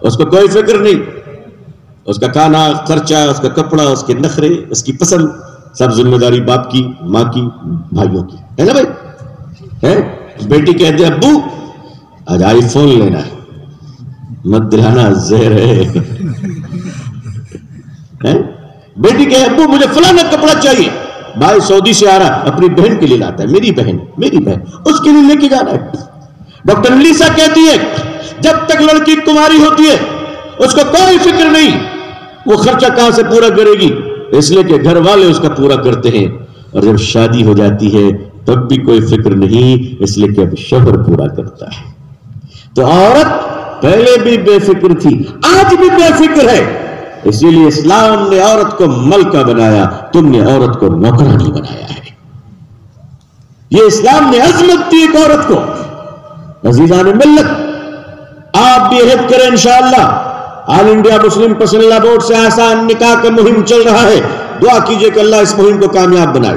اس کو کوئی فکر نہیں، اس کا کھانا خرچہ، اس کا کپڑا، اس کے نخرے، اس کی پسند سب ذمہ داری باپ کی، ماں کی، بھائیوں کی ہے نا بھائی؟ بیٹی کہتے ابو آج آئی فون لینا ہے، مت دلانا زہر ہے۔ بیٹی کہے ابو مجھے فلانا کپڑا چاہیے، بھائی سعودی سے آ رہا اپنی بہن کے لیے لاتا ہے، میری بہن اس کے لیے لے کے جانا ہے۔ ڈاکٹر لیسا کہتی ہے جب تک لڑکی کماری ہوتی ہے اس کو کوئی فکر نہیں وہ خرچہ کہاں سے پورا کرے گی، اس لیے کہ گھر والے اس کا پورا کرتے ہیں، اور جب شادی ہو جاتی ہے تب بھی کوئی فکر نہیں، اس لیے کہ اب شوہر پورا کرتا ہے۔ تو عورت پہلے بھی بے فکر تھی، آج بھی بے فکر ہے، اسی لیے اسلام نے عورت کو ملکہ بنایا، تم نے عورت کو نوکرانی بنایا ہے۔ یہ اسلام نے عظمت دی ایک عورت کو۔ عزیزان ملت، آپ بھی عہد کریں انشاءاللہ، آل انڈیا مسلم پسندیدہ بورڈ سے آسان نکاح کا مہم چل رہا ہے، دعا کیجئے کہ اللہ اس مہم کو کامیاب بنائے،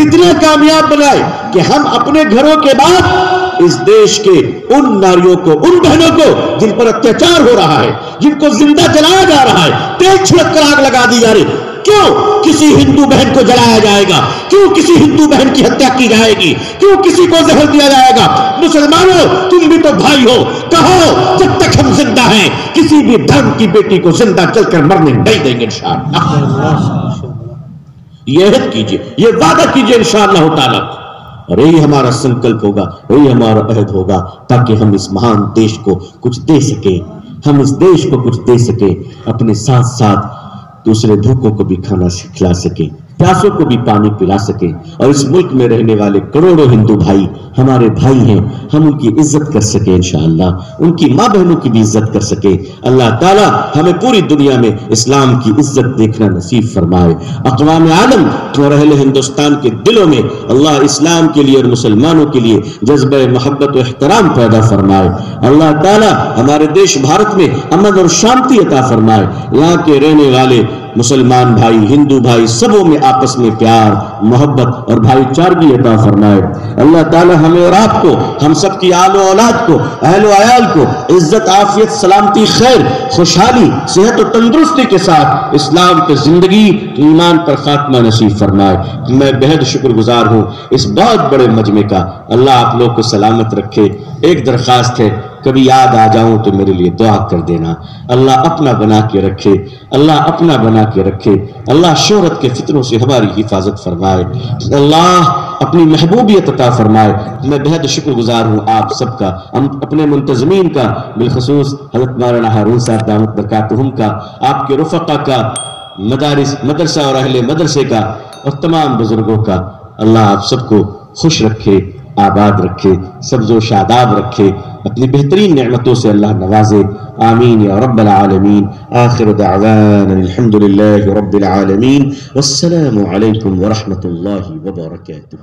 اتنا کامیاب بنائے کہ ہم اپنے گھروں کے بعد اس دیش کے ان ناریوں کو، ان بہنوں کو جن پر اتیاچار ہو رہا ہے، جن کو زندہ جلایا جا رہا ہے، تیل چھڑک کر آگ لگا دی جا رہی، کیوں کسی ہندو بہن کو جلایا جائے گا؟ کیوں کسی ہندو بہن کی ہتیا کی جائے گی؟ کیوں کسی کو زہر دیا جائے گا؟ مسلمانوں تم بھی تو بھائی ہو، کہو جب تک ہم زندہ ہیں کسی بھی دھرم کی بیٹی کو زندہ جل کر مرنے نہیں دیں گے انشاءاللہ۔ یہ عہد کیجئے، یہ وعدہ کیجئے انشاءاللہ تعالی، اور یہی ہمارا سنکلپ ہوگا، یہی ہمارا عہد ہوگا، تاکہ ہم اس مہان دیش کو کچھ دے سکیں، ہم اس دیش کو کچھ دے سکیں، اپنے ساتھ ساتھ دوسرے بھوکوں کو بھی کھانا کھلا سکیں، پیاسوں کو بھی پانی پلا سکیں، اور اس ملک میں رہنے والے کروڑوں ہندو بھائی ہمارے بھائی ہیں، ہم ان کی عزت کر سکیں انشاءاللہ، ان کی ماں بہنوں کی بھی عزت کر سکیں۔ اللہ تعالیٰ ہمیں پوری دنیا میں اسلام کی عزت دیکھنا نصیب فرمائے، اقوام عالم اور اہل ہندوستان کے دلوں میں اللہ اسلام کے لیے اور مسلمانوں کے لیے جذبہ محبت و احترام پیدا فرمائے۔ اللہ تعالیٰ ہمارے دیش بھارت میں امن اور شانتی عطا فرمائے، یہاں کے رہنے والے مسلمان بھائی، ہندو بھائی، سبوں میں آپس میں پیار، محبت اور بھائی چارگی عطا فرمائے۔ اللہ تعالی ہمیں اور آپ کو، ہم سب کی آل و اولاد کو، اہل و عیال کو عزت، عافیت، سلامتی، خیر، خوشحالی، صحت و تندرستی کے ساتھ اسلام پہ زندگی، ایمان پر خاتمہ نصیب فرمائے۔ میں بہت شکر گزار ہوں اس بہت بڑے مجمع کا، اللہ آپ لوگ کو سلامت رکھے۔ ایک درخواست ہے، کبھی یاد آ جاؤں تو میرے لیے دعا کر دینا۔ اللہ اپنا بنا کے رکھے، اللہ اپنا بنا کے رکھے، اللہ شہرت کے فتنوں سے ہماری حفاظت فرمائے، اللہ اپنی محبوبیت عطا فرمائے۔ میں بہت شکر گزار ہوں آپ سب کا، ہم اپنے منتظمین کا، بالخصوص حضرت مولانا ہارون صاحب دامت برکاتہم کا، آپ کے رفقا کا، مدرسہ اور اہل مدرسے کا، اور تمام بزرگوں کا۔ اللہ آپ سب کو خوش رکھے، آباد رکھے، سبز و شاداب رکھے، اپنی بہترین نعمتوں سے اللہ نوازے، آمین یا رب العالمین۔ آخر دعوانا الحمدللہ رب العالمین، والسلام علیکم ورحمۃ اللہ وبرکاتہ۔